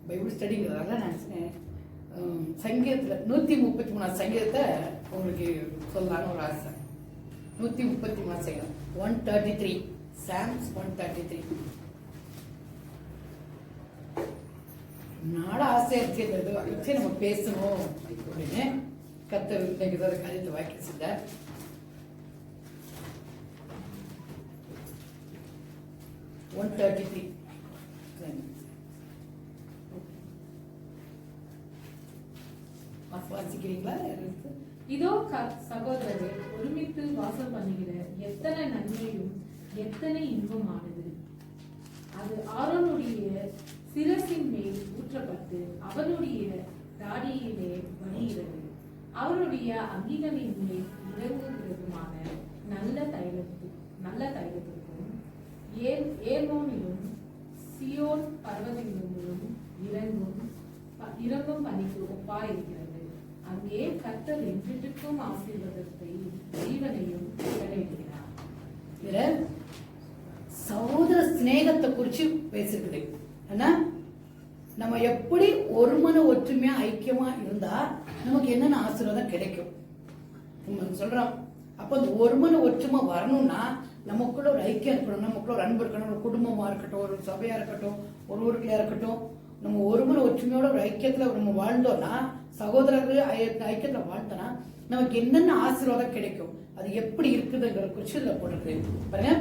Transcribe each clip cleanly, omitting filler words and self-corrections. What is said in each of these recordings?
Bible ஸ்டடிங்கிறதால நான் சங்கீதத்தில் 133 சங்கீதத்தை உங்களுக்கு சொல்லலான்னு ஒரு ஆசை. 133 சங்கீதம் 133 சாம்ஸ் 133. நாட ஆசையா இருக்கிறது வச்சு நம்ம பேசணும் அப்படின்னு கர்த்தர் இன்னைக்கு காரியத்தை வாக்கி செஞ்சார். 133 வாசிக்கிறீங்களா? இதோ சகோதரரே, ஒருமித்து வாசம் பண்ணுகிற எத்தனை நன்மையும் எத்தனை இன்பமானது. அது ஆரோனுடைய சிரசின் மேல் ஊற்றப்பட்டு அவனுடைய தாடியிலே வணிகிறது. அவருடைய அங்கிகளின் மேல் இறங்குகிறதுமான நல்ல தைலத்துக்கும் ஏர்மோனிலும் சியோன் பர்வதங்களிலும் இறங்கும் பணிக்கு ஒப்பாயிருக்கிறது. அங்கே கர்த்தர் என்றிருக்கும் ஆசீர்வாதத்தை ஜீவனையும் கட்டளையிடுகிறார். சகோதர சிநேகத்தை குறிச்சு பேசிருக்குது. நம்ம எப்படி ஒரு மன ஒற்றுமையா ஐக்கியமா இருந்தா நமக்கு என்னென்ன ஆசீர்வாதம் கிடைக்கும் சொல்றோம். அப்ப அந்த ஒரு மன ஒற்றுமை வரணும்னா நமக்குள்ள ஒரு ஐக்கியம் இருக்கணும், நமக்குள்ள ஒரு அன்பு இருக்கணும். ஒரு குடும்பமா இருக்கட்டும், ஒரு சபையா இருக்கட்டும், ஒரு ஊருக்குள்ளா இருக்கட்டும், நம்ம ஒரு மன ஒற்றுமையோட ஒரு ஐக்கியத்துல நம்ம வாழ்ந்தோம்னா, சகோதரர்கள் ஐக்கியத்துல வாழ்ந்தோம்னா நமக்கு என்னென்ன ஆசீர்வாதம் கிடைக்கும், அது எப்படி இருக்குதுங்கிற குறிச்சு இதுல போடுறது பாருங்க.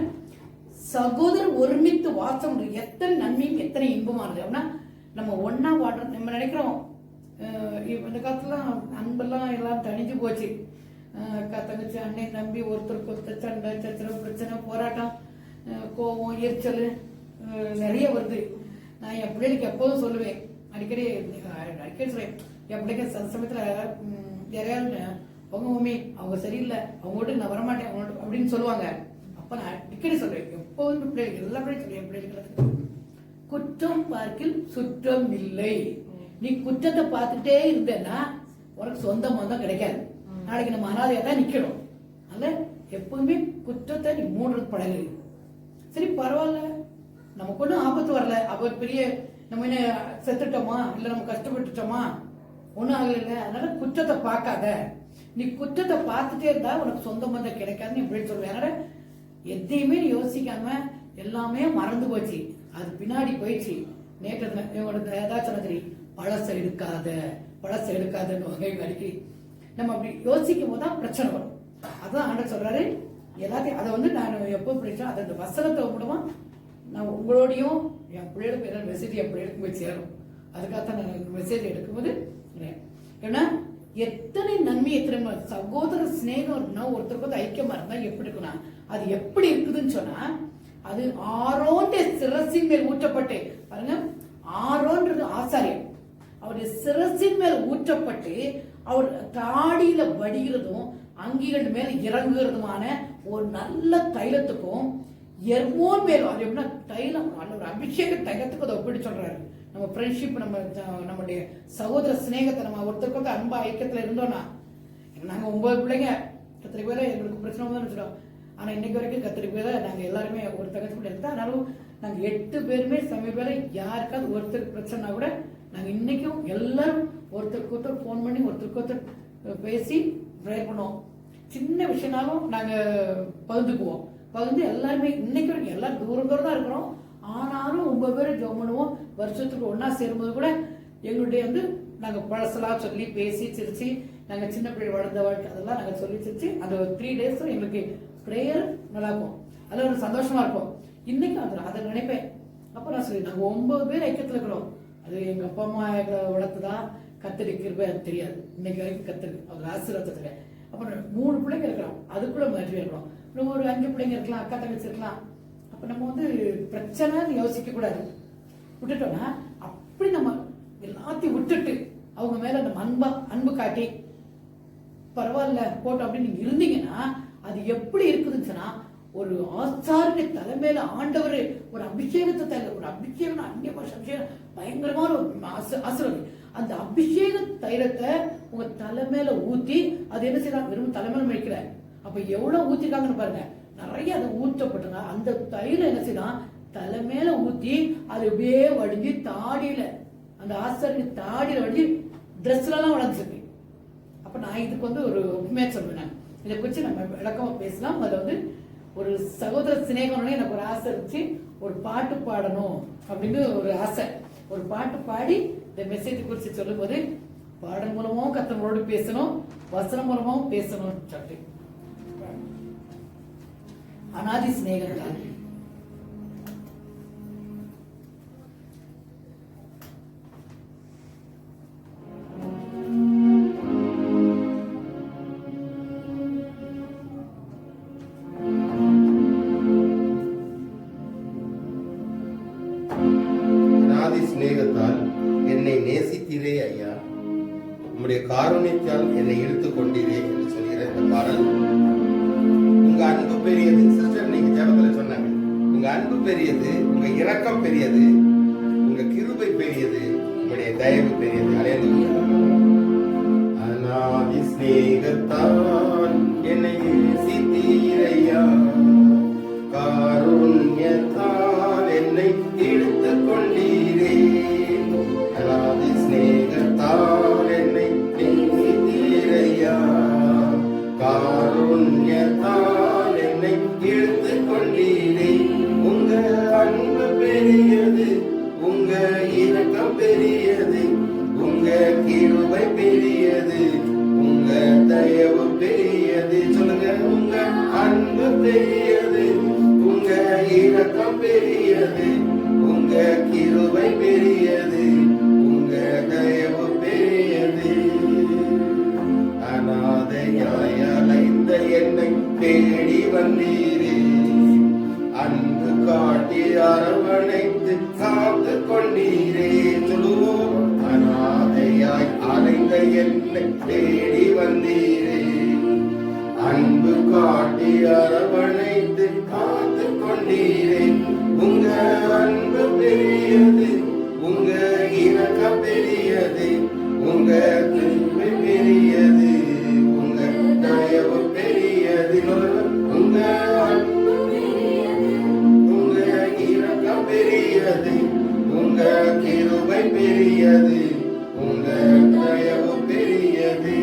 சகோதரர் ஒருமித்து வாசம் எத்தனை நன்மையும் எத்தனை இன்பமானது. அப்படின்னா நம்ம ஒன்னா வாழ்றோம். நம்ம நினைக்கிறோம் இந்த காலத்துல அன்பெல்லாம் எல்லாம் தணிஞ்சு போச்சு. தங்கச்சி அண்ணன் தம்பி ஒருத்தருக்கு ஒருத்தர் சண்டை சச்சரவு பிரச்சனை போராட்டம் கோபம் எரிச்சல் நிறைய வருது. நான் என் பிள்ளைகளுக்கு எப்போதும் சொல்லுவேன், அடிக்கடி சொல்லுவேன் என் பிள்ளைங்க சமயத்துல யாரையாவது அவங்க மம்மி அவங்க சரியில்லை, அவங்க வீட்டுக்கு நான் வரமாட்டேன் அப்படின்னு சொல்லுவாங்க. அப்ப நான் அடிக்கடி சொல்றேன், எப்போதும் பிள்ளைகளுக்கு எல்லா பிள்ளைகளும் சொல்லுவேன், பிள்ளைகளுக்கு குற்றம் பார்க்கில் சுற்றம் இல்லை. நீ குற்றத்தை பார்த்துட்டே இருந்தேன்னா உனக்கு சொந்த மந்தம் கிடைக்காது. நாளைக்கு நம்ம அனாதையா தான் நிக்கணும். அல்ல எப்பவுமே குற்றத்தை நீ மூடுறது பழகு. சரி பரவாயில்ல, நமக்கு ஒன்றும் ஆபத்து வரல, அவர் பெரிய நம்ம என்ன செத்துட்டோமா இல்ல நம்ம கஷ்டப்பட்டுட்டோமா ஒன்றும் ஆகல, அதனால குற்றத்தை பார்க்காத. நீ குற்றத்தை பார்த்துட்டே இருந்தா உனக்கு சொந்த மந்தம் கிடைக்காதுன்னு இப்படி சொல்லுவேன். அதனால எதையுமே நீ யோசிக்காம எல்லாமே மறந்து போச்சு, அது பின்னாடி போயிடுச்சு. நேற்று ஏதாச்சும் சரி பழசை எடுக்காதன்னு அடிக்கடி நம்ம அப்படி யோசிக்கும் போதுதான் பிரச்சனை வரும். அதான் ஆண்டவர் சொல்றாரு எல்லாத்தையும். அதை நான் எப்போ படிச்சோம் அதை அந்த வசனத்தை மூலமா நான் உங்களோடையும் என் பிள்ளைகளுக்கு மெசேஜ் என் பிள்ளைகளுக்கு போய் சேரும். அதுக்காகத்தான் நான் மெசேஜ் எடுக்கும்போது ஏன்னா எத்தனை நன்மை எத்தனை சகோதர சிநேகம் இருக்குன்னா ஒருத்தருக்கு ஐக்கியமா இருந்தா எப்படி இருக்குன்னா அது எப்படி இருக்குதுன்னு சொன்னா அது ஆரோன்டைய சிரசின் மேல் ஊற்றப்பட்டு பாருங்க. ஆரோன்றது ஆசாரியன், அவருடைய சிரசின் மேல் ஊற்றப்பட்டு அவர் தாடியில வடிகிறதும் அங்கிகள் மேல இறங்குகிறதுமான ஒரு நல்ல தைலத்துக்கும் எர்மோன் மேலும் அது எப்படின்னா தைலம் ஒரு அபிஷேக தைலத்துக்கு அதை ஒப்பிட்டு சொல்றாரு. நம்ம ஃப்ரெண்ட்ஷிப் நம்முடைய சகோதர சிநேகத்தை நம்ம ஒருத்தருக்கு அன்பா ஐக்கியத்துல இருந்தோம்னா நாங்க 9 பிள்ளைங்க 10 பேரை எங்களுக்கு பிரச்சனை தான் வச்சுட்டோம். ஆனா இன்னைக்கு வரைக்கும் 10 பேரை நாங்க எல்லாருமே ஒரு தங்கச்சி கூட இருந்தா, ஆனாலும் நாங்க 8 பேருமே சமய பேரை யாருக்காவது ஒருத்தருக்கு பிரச்சனை கூட நாங்க இன்னைக்கும் எல்லாரும் ஒருத்தருக்கு ஒருத்தர் போன் பண்ணி ஒருத்தருக்கு ஒருத்தர் பேசி ப்ரேயர் பண்ணுவோம். சின்ன விஷயம்னாலும் நாங்க பகிர்ந்துக்குவோம். பகிர்ந்து எல்லாருமே இன்னைக்கு வரைக்கும் எல்லாரும் தூரம் தான் இருக்கிறோம். ஆனாலும் 9 பேரை ஜெபம் பண்ணுவோம். வருஷத்துக்கு ஒன்னா சேரும்போது கூட எங்களுடைய நாங்க பழசெல்லாம் சொல்லி பேசி சிரிச்சு நாங்க சின்ன பிள்ளை வளர்ந்த வாழ்க்கை அதெல்லாம் நாங்க சொல்லி சிரிச்சு அந்த 3 days எங்களுக்கு ப்ரேயர் நல்லா இருக்கும். அதுல ஒரு சந்தோஷமா இருக்கும். இன்னைக்கும் அதை நினைப்பேன். அப்ப நான் சொல்லி நாங்க 9 பேர் ஐக்கியத்துல இருக்கிறோம். அது எங்க அப்பா அம்மா எங்களை வளர்த்துதா கத்திரிக்கிறப்ப எனக்கு தெரியாது. இன்னைக்கு வரைக்கும் கத்திருக்கு அவர் ஆசீர்வாதத்துல. அப்புறம் 3 பிள்ளைங்க இருக்கலாம், அதுக்குள்ள மறுபடியும் இருக்கலாம். இன்னும் ஒரு 5 பிள்ளைங்க இருக்கலாம், அக்கா தங்கச்சி இருக்கலாம். அப்ப நம்ம பிரச்சனைன்னு யோசிக்க கூடாது. விட்டுட்டோம்னா அப்படி நம்ம எல்லாத்தையும் விட்டுட்டு அவங்க மேல நம்ம அன்பு காட்டி பரவாயில்ல போட்டோம் அப்படின்னு நீங்க இருந்தீங்கன்னா அது எப்படி இருக்குதுன்னு சொன்னா ஒரு ஆச்சாரிய தலைமையில ஆண்டவர் ஒரு அபிஷேகத்தை தர ஒரு அபிஷேகம் அந்நிய அபிஷேகம் பயங்கரமான ஒரு ஆசீர்வாதம். அந்த அபிஷேக தைலத்தை உங்க தலைமையில ஊத்தி அது என்ன செய்யறாங்க வெறும் தலைமையில வைக்கிற அப்ப எவ்வளவு ஊத்திருக்காங்கன்னு பாருங்க. நிறைய அதை ஊற்றப்பட்டுங்க. அந்த தைலம் என்ன செய்யலாம் தலைமையில ஊத்தி அது அப்படியே வடிஞ்சு தாடியில அந்த ஆசாரியன் தாடியில வழி ட்ரெஸ்லாம் வளர்ந்துருக்கு. அப்ப நான் இதுக்கு ஒரு உண்மையா சொல்லுவேன். இதை குறித்து நம்ம விளக்கமா பேசலாம். அதுல ஒரு சகோதர சிநேகம்னு எனக்கு ஒரு ஆசை இருந்துச்சு. ஒரு பாட்டு பாடணும் அப்படின்னு ஒரு ஆசை. ஒரு பாட்டு பாடி இந்த மெசேஜ் குறித்து சொல்லும் போது பாடல் மூலமாவும் கர்த்தரோடு பேசணும், வசனம் மூலமாவும் பேசணும் சொல்லிட்டு அநாதி சிநேகத்தால் என்னை நேசித்தீரே ஐயா, உம்முடைய காருண்யத்தால் என்னை இழுத்துக் கொண்டீரே என்று சொல்கிற இந்த பாடல். உங்க அன்பு பெரியது சிஸ்டர், நீங்க ஜெபத்துல சொன்னாங்க. உங்க அன்பு பெரியது, உங்க இரக்கம் பெரியது, உங்க கிருபை பெரியது, உங்களுடைய தயவு பெரியது. அல்லேலூயா. அநாதி சிநேகத்தால் என்னை நேசித்தீரையா, காருண்யத்தால் என்னை இழுத்துக் கொண்டீரே. அநாதி சிநேகத்தால் என்னை நேசித்தீரையா, காருண்யத்தால் என்னை இழுத்துக் கொண்டீரே. உங்க அன்பு பெரியது, உங்க இரக்கம் பெரியது, உங்க கிருபை பெரியது, உங்க தயவு பெரியது. சொல்லுங்க, உங்க அன்பு பெரியது, உங்க இரக்கம் பெரியது, உங்க கிருபை பெரியது, உங்க தயவு பெரியது. அநாதையாய் அலைந்த என்னை தேடி வந்தீரே, அன்பு காட்டி அரவணைத்து காத்து கொண்டீரே. சொல்லுவோம், அநாதையாய் அலைந்த என்னை தேடி வந்தீரே, அன்பு காட்டி அரவணைத்து காத்து கொண்டீரே. உங்க அன்பு பெரியது, உங்க இரக்கம் பெரியது, உங்க கிருபை பெரியது, உங்க தயவு பெரியது. உங்க அன்பு பெரியது, உங்க இரக்கம் பெரியது, உங்க கிருபை பெரியது, உங்க தயவு பெரியது.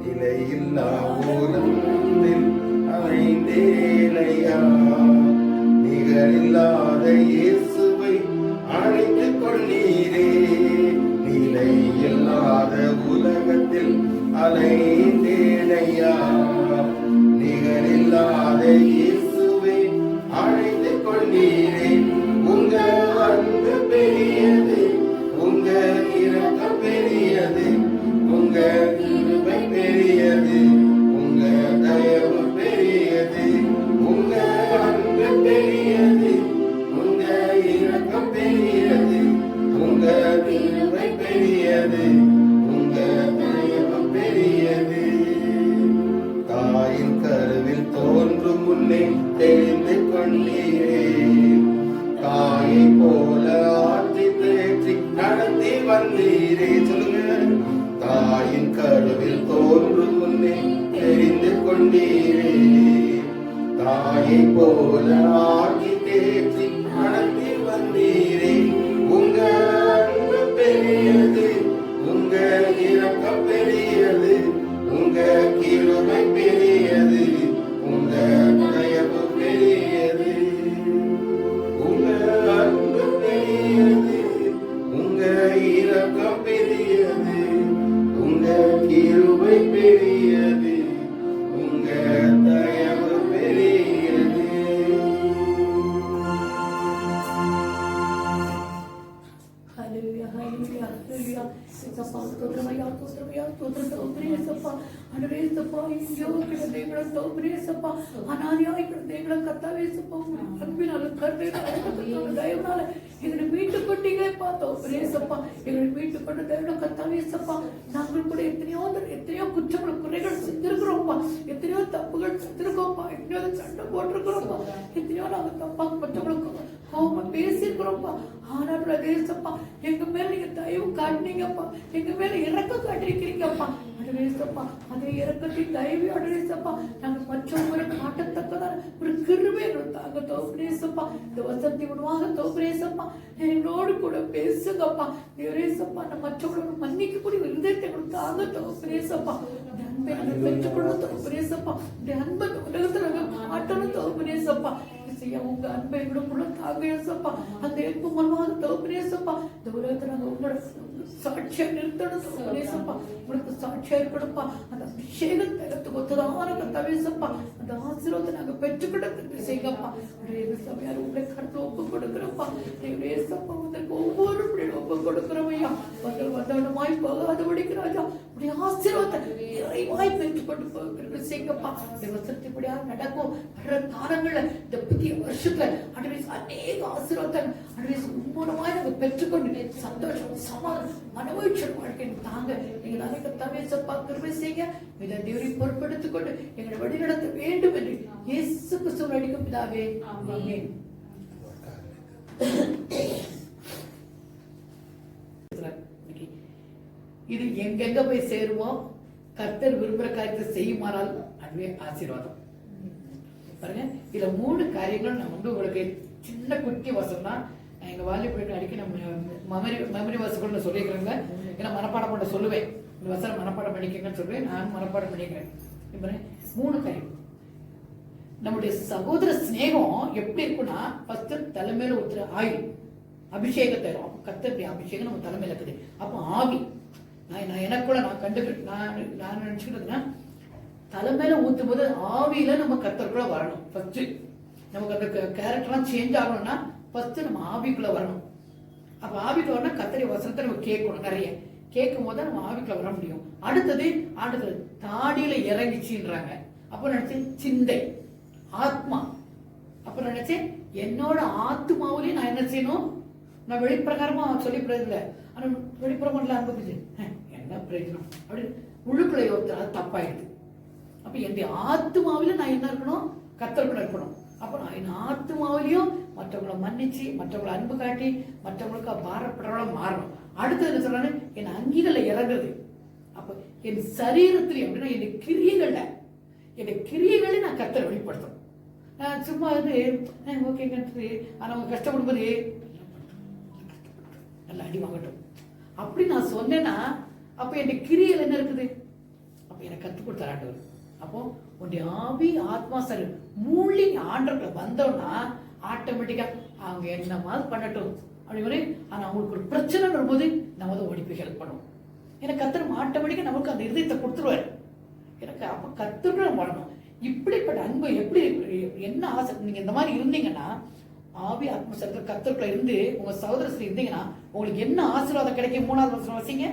நிலையில்லா ஊரத்தில் அலைந்தேனையா, நிகரில்லாத இயேசுவை அழைத்துக் கொண்டீரே. நிலையில்லாத உலகத்தில் அலைந்தேனையா, நிகரில்லாத இயேசுவை அழைத்துக் கொண்டீரே. உங்க அன்பு பெரியது, உங்க இரக்கம் பெரியது, உங்க கிருபை பெரியது, உங்க தயவு பெரியது. உங்க அன்பு பெரியது, உங்க இரக்கம் பெரியது, உங்க கிருபை பெரியது, உங்க தயவு பெரியது. தாயின் கருவில் தோன்றும் முன்னே தெரிந்து கொண்டீரே, தாயை போல ஆற்றி தேற்றி நடத்தி வந்தீரே. சொல்லுங்க, தாயின் கருவில் தோன்றும் முன்னே தெரிந்து கொண்டீரே, தாயை போல ஆற்றி தேற்றி நடத்தி வந்தீரே. உங்க அன்பு பெரியது, உங்க இரக்கம் பெரியது, உங்க கிருபை பெரியது, உங்க தயவு பெரியது. உங்க அன்பு பெரியது, உங்க இரக்கம் பெரியது, உங்க கிருபை பெரியது, உங்க தயவு பெரியது. ஹல்லேலூயா, ஹல்லேலூயா, ஹல்லேலூயா. சப்பா ஸ்தோத்திரமையா, ஸ்தோத்திரமையா, ஸ்தோத்திரம் தோத்திரே சப்பா. ஆண்டவரே சப்பா, எங்கேயோ கிடந்த எங்களை தோத்திரே சப்பா. அநாதியாய் கிடந்த எங்களை கர்த்தாவே சப்பா, அன்பினால கருணையினால தயவுனால எங்களை மீட்டுக் கொண்டீங்களேப்பா. தோத்திரே சப்பா, எங்களை மீட்டுக் கொண்ட தயவுல கர்த்தாவே சப்பா. நாங்கள் கூட எத்தனையோ குற்றங்கள் குறைகள் செஞ்சிருக்கிறோம்ப்பா, எத்தனையோ தப்புகள் செஞ்சிருக்கோம்ப்பா, எத்தனையோ சண்டை போட்டிருக்கிறோம்ப்பா, எத்தனையோ நாங்கள் தப்பா மற்றவங்களுக்கு கோபமா பேசியிருக்கிறோம்ப்பா. ஆனால் தேசப்பா, எங்க மேல நீங்க தயவு காட்டினீங்கப்பா, எங்க மேல இறக்கம் காட்டிருக்கிறீங்கப்பா. ஆண்டவரேசப்பா அதே இறக்கத்தின் தயவு ஆண்டவரேசப்பா நாங்கள் மற்றவங்களை காட்டத்தக்கதான ஒரு கிருபை தாங்க தோப்பரேசப்பா இந்த வசதி உணவாக தோப்பரேசப்பா என்னோடு கூட பேசுங்கப்பா தேவரேசப்பா நம்ம மற்றவங்களோட மன்னிக்கக்கூடிய ஒரு இதயத்தை கொடுத்தாங்க தோப்பரேசப்பா அன்பை நாங்கள் பெற்றுக்கொள்ள தோப்பரேசப்பா இந்த அன்பை உலகத்தில் நாங்கள் காட்டணும் தோப்பரேசப்பா உங்க அன்பை விட தாங்க ஏசப்பா அந்த அன்பு மூலமாக தோப்பரேசப்பா இந்த உலகத்தை நாங்கள் உங்களோட சாட்சியா நிறுத்தணும் தோப்பரேசப்பா உங்களுக்கு சாட்சியா இருக்கணும்ப்பா அந்த அபிஷேகத்தை ஒத்ததான தவேசப்பா அந்த ஆசீர்வாதத்தை நாங்க பெற்றுக்கிட்டு செய்யப்பா சமையார் உங்களை கடந்து ஒப்பு கொடுக்கிறப்பா ஏசப்பா உங்களுக்கு ஒவ்வொரு பிள்ளைகளும் ஒப்பு கொடுக்கிறவையா வந்தவனமாய் போகாத படிக்கிறாஜா உடைய ஆசீர்வாதத்தை நிறைவாய் பெற்றுக்கொண்டு போகிறது செய்யப்பா இந்த வசனத்தை இப்படியா நடக்கும் வர்ற காலங்கள்ல இந்த புதிய வருஷத்துல அநேக ஆசீர்வாதத்தை மூலமாய் நாங்க பெற்றுக்கொண்டு சந்தோஷம் சமாதானம் மனமகிழ்ச்சி வாழ்க்கை தாங்க எங்கள் அனைத்து தவேசப்பா கிருபை செய்ய இதை தேவரை பொறுப்பெடுத்துக் கொண்டு எங்களை வழிநடத்த வேண்டும் என்று இயேசு கிறிஸ்துவின் அடிக்கும் பிதாவே ஆமென். இது எங்கெங்க போய் சேருமோ கர்த்தர் விரும்புற காரியத்தை செய்யுமானால் அதுவே ஆசீர்வாதம். பாருங்க இதுல 3 காரியங்கள் நான் உங்களுக்கு சின்ன குட்டி வசம் தான். எங்க வாலி போயிட்டு அடிக்க நம்ம மெமரி வசங்கள்னு சொல்லிக்கிறேங்க. ஏன்னா மனப்பாடம் பண்ண சொல்லுவேன், இந்த வசனம் மனப்பாடம் பண்ணிக்கங்கன்னு சொல்லுவேன். நான் மனப்பாடம் பண்ணிக்கிறேன். 3 காரியம். நம்முடைய சகோதர சிநேகம் எப்படி இருக்குன்னா ஃபர்ஸ்ட் தலைமையில ஊத்துற ஆயில் அபிஷேகத்தை கர்த்தருடைய அபிஷேகம் நம்ம தலைமையில இருக்குது. அப்போ ஆவி நான் எனக்குள்ள நான் நான் நினைச்சுக்கிறதுன்னா தலைமையில ஊத்தும் போது ஆவியில நம்ம கர்த்தருக்குள்ள வரணும். ஃபர்ஸ்ட் நமக்கு அந்த கேரக்டர்லாம் சேஞ்ச் ஆகணும்னா ஃபர்ஸ்ட் நம்ம ஆவிக்குள்ள வரணும். அப்ப ஆவிக்குள்ள வரணும் கர்த்தருடைய வசனத்தை நம்ம கேட்கணும். நிறைய கேட்கும் போது நம்ம ஆவிக்குள்ள வர முடியும். அடுத்தது தாடியில இறங்கிச்சுன்றாங்க. அப்ப நினைச்சேன் சிந்தை ஆத்மா. அப்ப நினைச்சேன் என்னோட ஆத்மாவிலேயே நான் என்ன செய்யணும், நான் வெளிப்பிரகாரமா சொல்லி பிரயோஜனம். ஆனா வெளிப்புறமா அனுபவிச்சு என்ன பிரயோஜனம் அப்படின்னு உள்ளுக்குள்ள யோசித்தா அது தப்பாயிடுது. அப்ப என் ஆத்மாவில நான் என்ன இருக்கணும், கர்த்தருக்குள்ள இருக்கணும். அப்ப நான் என் ஆத்மாவிலையும் மற்றவங்களை மன்னிச்சு மற்றவங்களை அன்பு காட்டி மற்றவங்களுக்கு பாரப்படுறவங்கள மாறணும். அடுத்தது என்ன சொல்றாரு, என் அங்கிகளை இறங்குறது. அப்ப என் சரீரத்திலே அப்படின்னா என் கிரியைகளை நான் கர்த்தரை வெளிப்படுத்தணும். நான் சும்மா ஓகே ஆனா அவங்க கஷ்டப்படும் போது நல்லா அடி வாங்கட்டும் அப்படி நான் சொன்னேன்னா அப்ப என் கிரியைகள் என்ன இருக்குது, அப்ப எனக்கு கற்றுக் கொடுத்தார் ஆண்டவர். அப்போ உன்னுடைய ஆவி ஆத்மா சரி மூலி ஆண்டவர்களை வந்தோம்னா ஆட்டோமேட்டிக்கா அவங்க என்ன மாதிரி பண்ணட்டும் அப்படி. ஆனா அவங்களுக்கு ஒரு பிரச்சனை வரும்போது நம்ம வந்து ஓடி போய் ஹெல்ப் பண்ணுவோம். எனக்கு கர்த்தர் ஆட்டோமேட்டிக்கா நமக்கு அந்த இதயத்தை கொடுத்துருவாரு. எனக்கு அப்ப கர்த்தருக்குள்ள வரணும். இப்படிப்பட்ட அன்பு எப்படி என்ன ஆசை, நீங்க இந்த மாதிரி இருந்தீங்கன்னா ஆவி ஆத்ம சரத்துல கர்த்தருக்குள்ள இருந்து உங்க சகோதரத்துல இருந்தீங்கன்னா உங்களுக்கு என்ன ஆசீர்வாதம் கிடைக்கும். 3வது வசனம் வாசிங்க.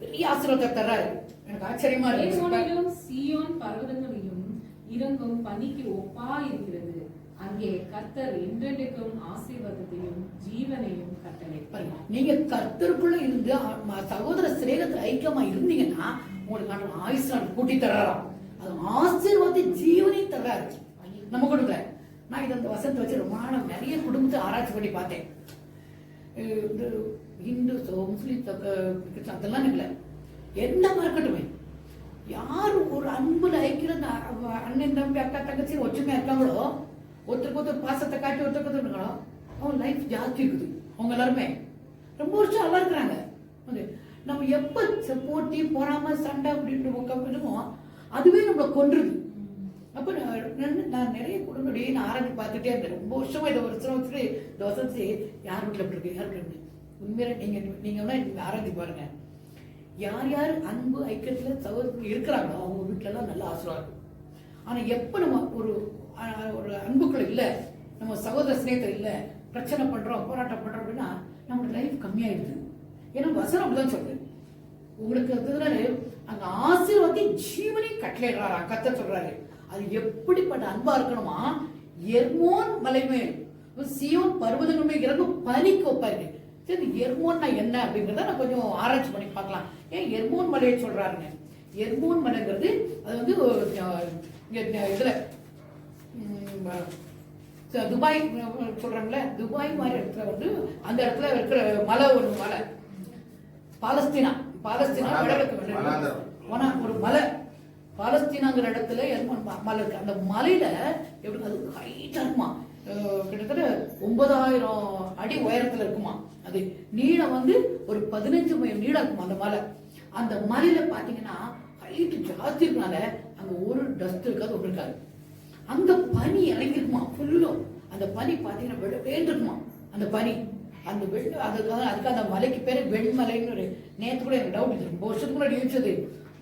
பெரிய ஆசீர்வாதம் தர்றாரு. எனக்கு ஆச்சரியமா இருக்கு. சீயோன் பர்வதங்களிலும் இறங்கும் பனிக்கு ஒப்பா இருக்கிறது. அங்கே கர்த்தர் என்றென்றைக்கும் ஆசீர்வாதத்தையும் ஜீவனையும் கட்டளைப்பார். நீங்க கர்த்தருக்குள்ள இருந்து சகோதர சிநேகத்துல ஐக்கியமா இருந்தீங்கன்னா உங்களுக்கு ஆயுஷ்நாள் கூட்டி தர்றாராம். அது ஆசீர்வாதத்தை ஜீவனையும் தர்றாரு நம்ம கொடுக்கல. நான் இதை அந்த வசனத்தை வச்சு ரொம்ப நாள் நிறைய குடும்பத்தை ஆராய்ச்சி பண்ணி பார்த்தேன். இந்து முஸ்லீம் அதெல்லாம் இல்லை, என்ன இருக்கட்டுமே யாரு ஒரு அன்புல ஐக்கிற அண்ணன் தம்பி அக்கா தங்கச்சி ஒற்றுமையா இருக்காங்களோ, ஒருத்தருக்கு ஒருத்தர் பாசத்தை காட்டி ஒருத்தருக்கு இருக்காங்களோ அவங்க லைஃப் ஜாஸ்தி இருக்குது. அவங்க எல்லாருமே ரொம்ப வருஷம் நல்லா இருக்கிறாங்க. நம்ம எப்ப போட்டி பொறாம சண்டை அப்படின்னு அதுவே நம்மளை கொன்றுது. அப்ப நான் நிறைய குடும்பம் நான் ஆரம்பி பார்த்துட்டே இருந்தேன். ரொம்ப வருஷமா இந்த வருஷம் இந்த வருஷத்து யார் வீட்டுல எப்படி இருக்கு, யாருக்கு இருக்கு உண்மையில நீங்க ஆராய்ச்சி பாருங்க. யார் யார் அன்பு ஐக்கியத்துல சகோதரர்கள் இருக்கிறாங்களோ அவங்க வீட்டுல எல்லாம் நல்லா ஆசீர்வாதம். ஆனா எப்ப நம்ம ஒரு அன்புக்குள்ள இல்ல, நம்ம சகோதர சிநேகத்தில் இல்ல, பிரச்சனை பண்றோம் போராட்டம் பண்றோம் அப்படின்னா நம்மளோட லைஃப் கம்மியாயிடுது. ஏன்னா வசனம் அப்படிதான் சொல்றது. உங்களுக்கு அங்க ஆசீர்வாதத்தை ஜீவனை கட்டளையிடுறாரா கர்த்தர் சொல்றாரு. அது எப்படிப்பட்ட அன்பா இருக்கணுமா, எர்மோன் மலை மேல் சீயோன் பர்வதங்கள் மேல் இறங்கும் பனிக்கு ஒப்பாரு. சரி எர்மோன்னா என்ன அப்படிங்கிறத நான் கொஞ்சம் ஆராய்ச்சி பண்ணி பார்க்கலாம். ஏன் எர்மோன் மலையை சொல்றாருங்க. எர்மோன் மலைங்கிறது அது வந்து இதுல துபாய் சொல்றாங்களே, துபாய் மாதிரி இடத்துல வந்து அந்த இடத்துல இருக்கிற மலை ஒரு மலை பாலஸ்தீனா பாலஸ்தீனா வடக்கு ஒரு மலை, பாலஸ்தீனாங்கிற இடத்துல மலை இருக்கு. அந்த மலையில எப்படி அது ஹைட்டா இருக்குமா, கிட்டத்தட்ட 9000 அடி உயரத்துல இருக்குமா. அது நீளம் வந்து ஒரு 15 மைல் நீளம் இருக்குமா அந்த மலை. அந்த மலையில பாத்தீங்கன்னா ஹைட்டு ஜாஸ்தி இருக்கனால அங்க ஒரு டஸ்ட் இருக்காது, ஒன்று இருக்காது. அங்க பனி இறங்கிருக்குமா ஃபுல்லும். அந்த பனி பாத்தீங்கன்னா வெள்ளவேன்னு இருக்குமா அந்த பனி. அந்த அதுக்காக அந்த மலைக்கு பேரு வெண்மலைன்னு ஒரு நேற்று கூட எனக்கு டவுட் இருக்கு, ரொம்ப வருஷத்துக்கு முன்னாடி யோசிச்சது.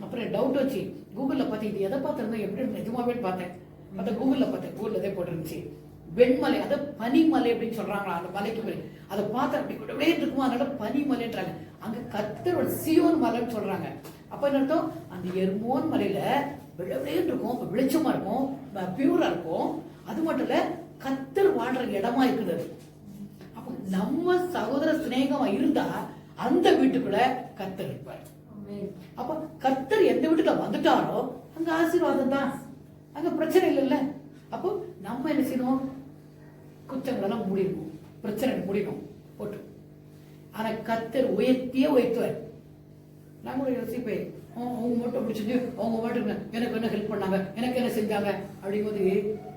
அப்புறம் டவுட் வச்சு கூகுள்ல பார்த்து இது எதை பார்த்துருந்தா எப்படி நிஜமாவே பார்த்தேன். பார்த்தா கூகுள்ல பார்த்தேன், கூகுள்ல இதே போட்டுருந்துச்சு வெண்மலை, அதை பனிமலை அப்படின்னு சொல்றாங்களா அந்த மலைக்கு பேரு. அதை பார்த்து அப்படி கூடவே இருக்குமா, அதனால பனிமலைன்றாங்க. அங்க கர்த்தரோட சியோன் மலைன்னு சொல்றாங்க. அப்ப என்ன அர்த்தம், அந்த எர்மோன் மலையில வெள்ளவேன்னு இருக்கும், வெளிச்சமா இருக்கும், பியூரா இருக்கும். அது மட்டும் இல்ல கர்த்தர் வாழ்ற இடமா இருக்குது. அப்ப நம்ம சகோதர சிநேகமா இருந்தா அந்த வீட்டுக்குள்ள கர்த்தர் இருப்பார். அப்ப கர்த்தர் எந்த வீட்டுக்குள்ள வந்துட்டாரோ அங்க ஆசீர்வாதம் தான், அங்க பிரச்சனை இல்லைல்ல. அப்போ நம்ம என்ன செய்யணும், குற்றங்களெல்லாம் மூடிடணும், பிரச்சனை முடியணும் போட்டு. ஆனா கர்த்தர் உயர்த்தியே உயர்த்துவார். நான் கூட யோசிப்பேன், அவங்க மட்டும் அப்படி செஞ்சு அவங்க மட்டும் எனக்கு என்ன ஹெல்ப் பண்ணாங்க, எனக்கு என்ன செஞ்சாங்க அப்படிங்கும்போது,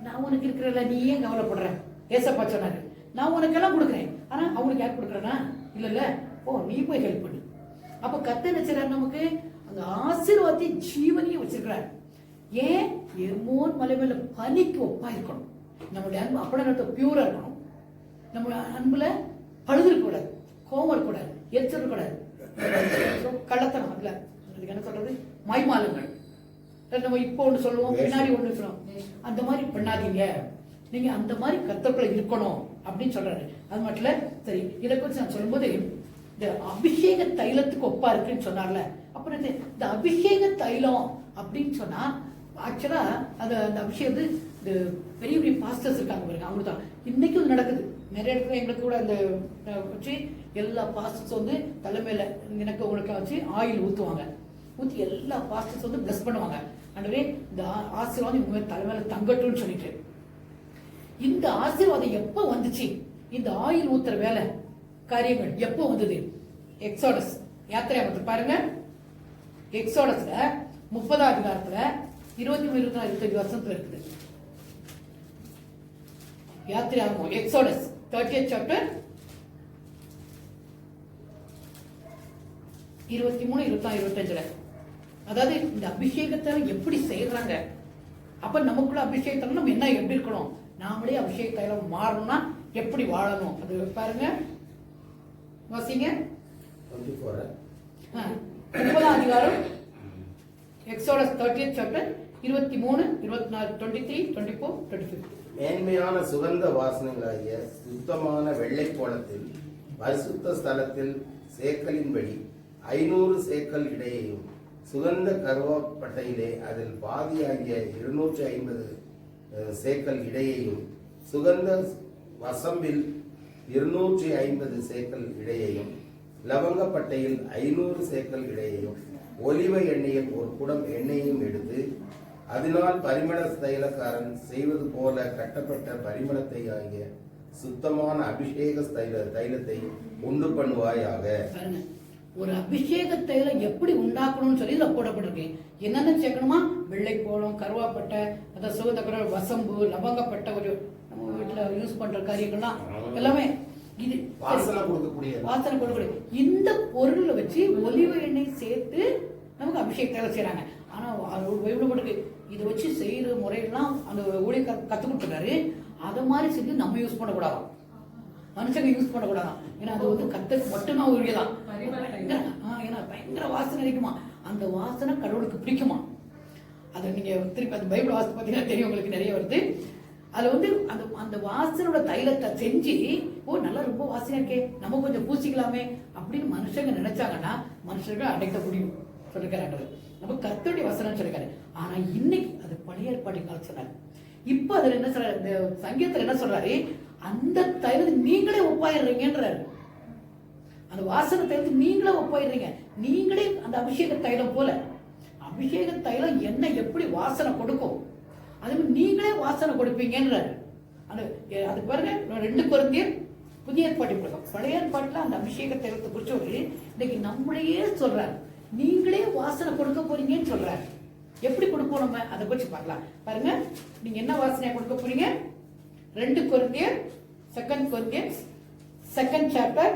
நான் உனக்கு இருக்கிறல நீ ஏன் கவலைப்படுற? ஏசப்பா சொன்னாரு, நான் உனக்கு எல்லாம் கொடுக்குறேன், ஆனா அவனுக்கு யார் கொடுக்குறேன்னா இல்ல, ஓ நீ போய் ஹெல்ப் பண்ணு. அப்ப கர்த்தர் என்ன செய்றாரு, நமக்கு அங்க ஆசீர்வாதத்தை ஜீவனையும் வச்சிருக்கிறார். ஏன், எர்மோன் மலை மேல பனிக்கு ஒப்பா இருக்கணும். நம்மளுடைய அன்பு அப்படின்ற பியூரா இருக்கணும். நம்ம அன்புல பழுது இருக்கக்கூடாது, கோவம் இருக்கக்கூடாது, எரிச்சல் இருக்கக்கூடாது, கள்ளத்தனம் இல்ல, அதுக்கு என்ன சொல்றது, மைமாலுங்கள். நம்ம இப்போ ஒண்ணு சொல்லுவோம், பின்னாடி ஒண்ணு சொல்லுவோம். அந்த மாதிரி பண்ணாதீங்க, நீங்க அந்த மாதிரி கர்த்தருக்குள்ள இருக்கணும் அப்படின்னு சொல்றாரு. அது மட்டும் இல்ல, சரி இதை குறித்து நான் சொல்லும்போது இந்த அபிஷேக தைலத்துக்கு ஒப்பா இருக்குன்னு சொன்னார்ல. அப்புறம் இந்த அபிஷேக தைலம் அப்படின்னு சொன்னா ஆக்சுவலா அந்த அபிஷேகம் இந்த பெரிய பெரிய பாஸ்டர்ஸ் இருக்காங்க பாருங்க, அவங்க தான் இன்னைக்கும் நடக்குது. நிறைய இடத்துல எங்களுக்கு கூட அந்த வச்சு எல்லா பாஸ்டர்ஸ் வந்து தலைமையில எனக்கு உங்களுக்கு வச்சு ஆயில் ஊற்றுவாங்க, ஊற்றி எல்லா பாஸ்டர்ஸ் வந்து பிளஸ் பண்ணுவாங்க. ஆண்டவரே இந்த ஆசீர்வாதம் இவங்க தலைமையில தங்கட்டும்னு சொல்லிட்டு. இந்த ஆசீர்வாதம் எப்போ வந்துச்சு, இந்த ஆயில் ஊத்துற வேலை காரியங்கள் எப்போ வந்தது? எக்ஸோடஸ் யாத்திரை பாருங்க, எக்ஸோடஸ்ல 30ஆம் அதிகாரத்துல 23-25 வருஷத்துல இருக்குது. யாத்திரை ஆகும் எக்ஸோடஸ் 30th சாப்டர் 23, 24, 25. அதாவது இந்த அபிஷேகத்தை எப்படி செய்யறாங்க. அப்ப நமக்குள்ள அபிஷேகத்தை நம்ம என்ன எப்படி இருக்கணும், நாமளே அபிஷேகத்தை மாறணும்னா எப்படி வாழணும் அது பாருங்க, வாசிங்க. 30ஆம் அதிகாரம் எக்ஸோடஸ் 30th சாப்டர் 23, 24, 23, 24, 25. மேன்மையான சுகந்த வாசனைகளாகிய சுத்தமான வெள்ளை கோலத்தில் பரிசுத்த ஸ்தலத்தில் சேக்கலின்படி 500 சேக்கல் இடையையும், சுகந்த கருவாப்பட்டையிலே அதில் பாதியாகிய 250 சேக்கல் இடையையும், சுகந்த வசம்பில் 250 சேக்கல் இடையையும், லவங்கப்பட்டையில் 500 சேக்கல் இடையையும், ஒலிவ எண்ணெயில் ஒரு குடம் எண்ணெயையும் எடுத்து அதனால் பரிமள தைலக்காரன் செய்வது போல கட்டப்பட்ட பரிமளத்தை ஆகிய சுத்தமான அபிஷேக தைலத்தை உண்டு பண்ணுவாயாக. ஒரு அபிஷேக தைலம் எப்படி உண்டாக்கணும்னு சொல்லி இதில் போடப்பட்டிருக்கு. என்னென்ன சேர்க்கணுமா, வெள்ளை கோலம், கருவாப்பட்டை, அதை சுகந்த வசம்பு, லவங்கப்பட்டை, ஒரு நம்ம வீட்டுல யூஸ் பண்ற காரியங்கள்லாம் எல்லாமே இது வாசனை கொடுக்கக்கூடிய இந்த பொருளை வச்சு ஒலிவ எண்ணெய் சேர்த்து நமக்கு அபிஷேகத்தை செய்யறாங்க. ஆனா பைபிள் இதை வச்சு செய்யற முறையெல்லாம் அந்த ஊழியர் கத்து கொடுத்துருக்காரு. அதை மாதிரி செஞ்சு நம்ம யூஸ் பண்ணக்கூடாது, மனுஷங்க யூஸ் பண்ணக்கூடாதான். ஏன்னா அது வந்து கத்தருக்கு மட்டும்தான் உரியதான். ஏன்னா பயங்கர வாசனை அடிக்குமா, அந்த வாசனை கடவுளுக்கு பிடிக்குமா. அதை நீங்க திருப்பி அந்த பைபிள் வாசனை பார்த்தீங்கன்னா தெரியும், உங்களுக்கு நிறைய வருது. அதுல வந்து அந்த அந்த வாசனோட தைலத்தை செஞ்சு, ஓ நல்லா ரொம்ப வாசனையா இருக்கே, நம்ம கொஞ்சம் பூசிக்கலாமே அப்படின்னு மனுஷங்க நினைச்சாங்கன்னா மனுஷர்கள் அடைக்க முடியும் சொல்லிருக்காரு. நம்ம கர்த்தருடைய வசனம் சொல்லிருக்காரு. ஆனா இன்னைக்கு அது பழைய ஏற்பாட்டின் காலம் சொன்னாரு. இப்ப அதுல என்ன சொல்றாரு, இந்த சங்கீதத்துல என்ன சொல்றாரு, அந்த தைலத்தை நீங்களே ஒப்பாயிடுறீங்கன்றாரு. அந்த வாசனை தைலத்தை நீங்களே ஒப்பாயிடுறீங்க. நீங்களே அந்த அபிஷேக தைலம் போல, அபிஷேக தைலம் என்ன எப்படி வாசனை கொடுக்கும், அது நீங்களே வாசனை கொடுப்பீங்கன்றாரு. அந்த அதுக்கு பாருங்க 2 கொரிந்தியர் புதிய ஏற்பாட்டு புத்தகம். பழைய ஏற்பாட்டுல அந்த அபிஷேக தைலத்தை குறிச்சவரு இன்னைக்கு நம்மளையே சொல்றாரு. நீங்களே வாசனை கொடுக்க போறீங்கன்னு சொல்றாரு. எப்படி கொடுப்போம் நம்ம அதை பற்றி பார்க்கலாம். பாருங்க, நீங்க என்ன வாசனையா கொடுக்க போறீங்க? 2 கொரிந்தியர் 2 Corinthians 2nd chapter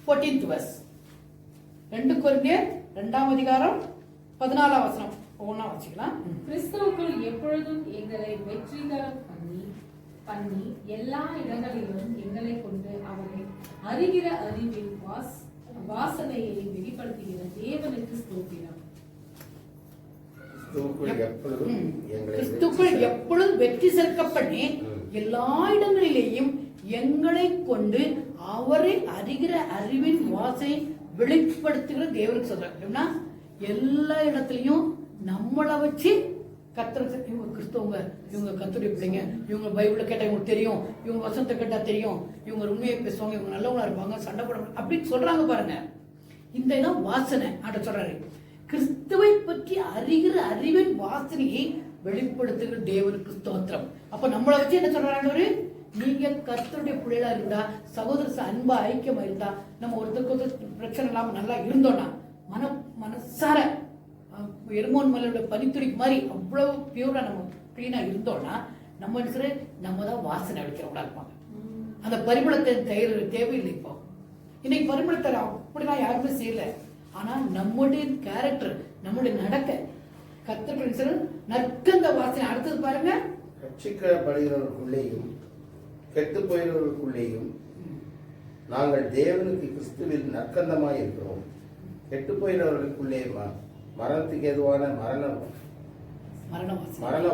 14th verse. 2 கொரிந்தியர் 2ஆம் அதிகாரம் 14ஆம் வசனம் ஒவ்வொன்றா வச்சுக்கலாம். கிறிஸ்துவுக்குள் எப்பொழுதும் எங்களை வெற்றிகரம் பண்ணி எல்லா இடங்களிலும் எங்களை கொண்டு அவரை அறிகிற அறிவின் வாசனையை வெளிப்படுத்துகிற தேவனுக்கு ஸ்தோத்திரம். கிறிஸ்துக்குள் எப்பொழுதும் வெற்றி சேர்க்கப்பட்டு எல்லா இடங்களிலேயும் எங்களை கொண்டு அவரை அறிகிற அறிவின் வாசனை வெளிப்படுத்துகிற தேவனுக்கு சொல்றாங்க. எல்லா இடத்துலயும் நம்மளை வச்சு கர்த்தர், இவங்க கிறிஸ்தவங்க, இவங்க கர்த்தருடைய பிள்ளைங்க, இவங்க பைபிளை கேட்டா இவங்களுக்கு தெரியும், இவங்க வசனத்தை கேட்டா தெரியும், இவங்க உண்மையை பேசுவாங்க, இவங்க நல்லவங்களா இருப்பாங்க, சண்டை போட அப்படின்னு சொல்றாங்க பாருங்க. இந்த இடம் வாசனை ஆட்ட சொல்றாரு. கிறிஸ்துவை பற்றி அறிகிற அறிவின் வாசனையை வெளிப்படுத்துகிற தேவனுக்கு ஸ்தோத்திரம். அப்ப நம்மளை வச்சு என்ன சொல்றாரு? நீங்க கர்த்தருடைய பிள்ளைகளா இருந்தா, சகோதர அன்பா ஐக்கியமா இருந்தா, நம்ம ஒருத்தருக்கு பிரச்சனை இல்லாம நல்லா இருந்தோம்னா, மனசார எருமோன் மலையோட பனித்துளிக்கு மாதிரி அவ்வளவு பியூரா நம்ம கிளீனா இருந்தோம்னா, நம்ம தான் வாசனை அடிக்கிறவங்களா இருப்பாங்க. அந்த பரிமளத்தை தேவையில்லை. இப்போ இன்னைக்கு பரிமளத்தை அப்படிலாம் யாருமே செய்யல. ஆனா நம்முடைய கேரக்டர், நம்முடைய நடக்க கர்த்தர் நற்கந்த வாசனை. அடுத்தது பாருங்க, ரட்சிக்கப்படுகிறவர்களுக்குள்ளேயும் கெட்டு போகிறவர்களுக்குள்ளேயும் நாங்கள் தேவனுக்கு கிறிஸ்துவில் நற்கந்தமாய் இருக்கிறோம். கெட்டு போகிறவர்களுக்குள்ளே மரணத்துக்கு எதுவான மரண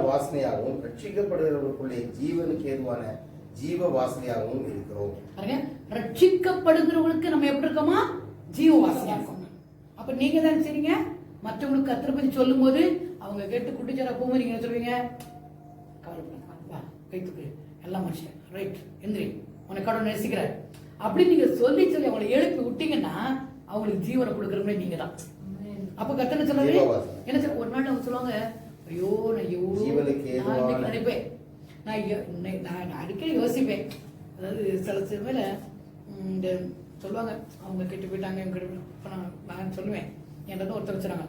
வாசனையாகவும் ரட்சிக்கப்படுகிறவர்களுக்குள்ளே ஜீவனுக்கு ஏதுவான ஜீவ வாசனையாகவும் இருக்கிறோம். ரட்சிக்கப்படுகிறவர்களுக்கு நம்ம எப்படி இருக்கோமா? ஜீவ வாசனையா இருக்கும். அப்ப நீங்க தான் சரிங்க, மற்றவங்களுக்கு கர்த்தரை பத்தி சொல்லும் போது அவங்க கேட்டு குட்டிச்சாரா போகும்போது நீங்க என்ன சொல்லுவீங்க? கவலைப்படாத, கை தூக்கு, எல்லாம் மனுஷன், ரைட், எந்திரி, உன்னை கடவுள் நேசிக்கிறார் அப்படின்னு நீங்க சொல்லி அவங்களை எழுப்பி விட்டீங்கன்னா அவங்களுக்கு ஜீவனை கொடுக்கறவங்களே நீங்க தான். அப்ப கர்த்தர் சொல்றாரு என்ன சார்? ஒரு நாள் அவங்க சொல்லுவாங்க, ஐயோ நான் எவ்வளவு நினைப்பேன், நான் அடிக்கடி யோசிப்பேன். அதாவது சில சமயத்துல இந்த சொல்லுவாங்க, அவங்க கெட்டு போயிட்டாங்க, நான் சொல்லுவேன், என்கிட்ட ஒருத்தர் வச்சுறாங்க,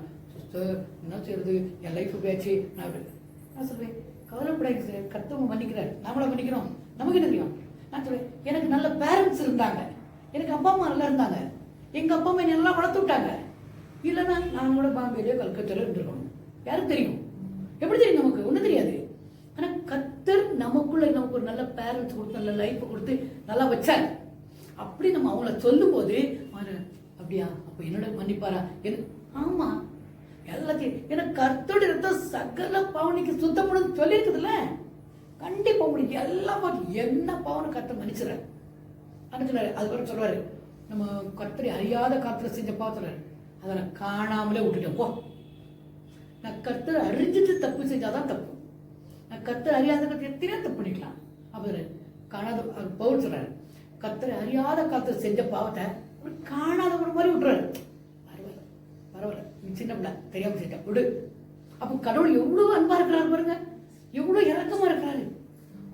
என்ன செய்யறது, என் லைஃப் பேச்சு, நான் சொல்லுவேன், கவலைப்படாது சார், கர்த்தவங்க மன்னிக்கிறார், நம்மள மன்னிக்கிறோம், நமக்கு என்ன தெரியும். நான் சொல்லுவேன், எனக்கு நல்ல பேரண்ட்ஸ் இருந்தாங்க, எனக்கு அப்பா அம்மா நல்லா இருந்தாங்க, எங்க அப்பா அம்மா நல்லா வளர்த்து விட்டாங்க, இல்லைன்னா நான் கூட பாம்பேலையோ கல்கத்தாலோ இருந்திருக்கணும். யாருக்கு தெரியும்? எப்படி தெரியும்? நமக்கு ஒன்றும் தெரியாது. ஆனா கர்த்தர் நமக்குள்ள நமக்கு ஒரு நல்ல பேரண்ட்ஸ் கொடுத்து, நல்ல லைஃப் கொடுத்து நல்லா வச்சார். அப்படி நம்ம அவங்கள சொல்லும் போது அப்படியா, அப்ப என்னோட மன்னிப்பாரா? ஆமா, எல்லாத்தையும் எனக்கு கர்த்தருடைய ரத்தம் சகல பாவனைக்கு சுத்தம் பண்ணு சொல்லியிருக்குதுல்ல, கண்டிப்பா உங்களுக்கு எல்லாம் என்ன பாவனை கர்த்தர் மன்னிச்சுற அனுப்பிச்சுறாரு. அதுக்கப்புறம் சொல்றாரு, நம்ம கர்த்தரை அறியாத காலத்துல செஞ்ச பாவத்துல அதை நான் காணாமலே விட்டுட்டேன் போ. நான் கர்த்தரை அறிஞ்சிட்டு தப்பு செஞ்சாதான் தப்பு. நான் கர்த்தரை அறியாத காலத்துல எத்தனையோ தப்பு பண்ணிக்கலாம். அப்ப காணாத பவுல் சொல்றாரு, கர்த்தரை அறியாத காலத்துல செஞ்ச பாவத்தை காணாத ஒரு மாதிரி விட்டுறாரு. பரவாயில்ல பரவாயில்ல, நீ சின்ன பிள்ளை தெரியாம செஞ்ச விடு. அப்ப கடவுள் எவ்வளவு அன்பா இருக்கிறாரு பாருங்க, எவ்வளவு இறக்கமா இருக்கிறாரு.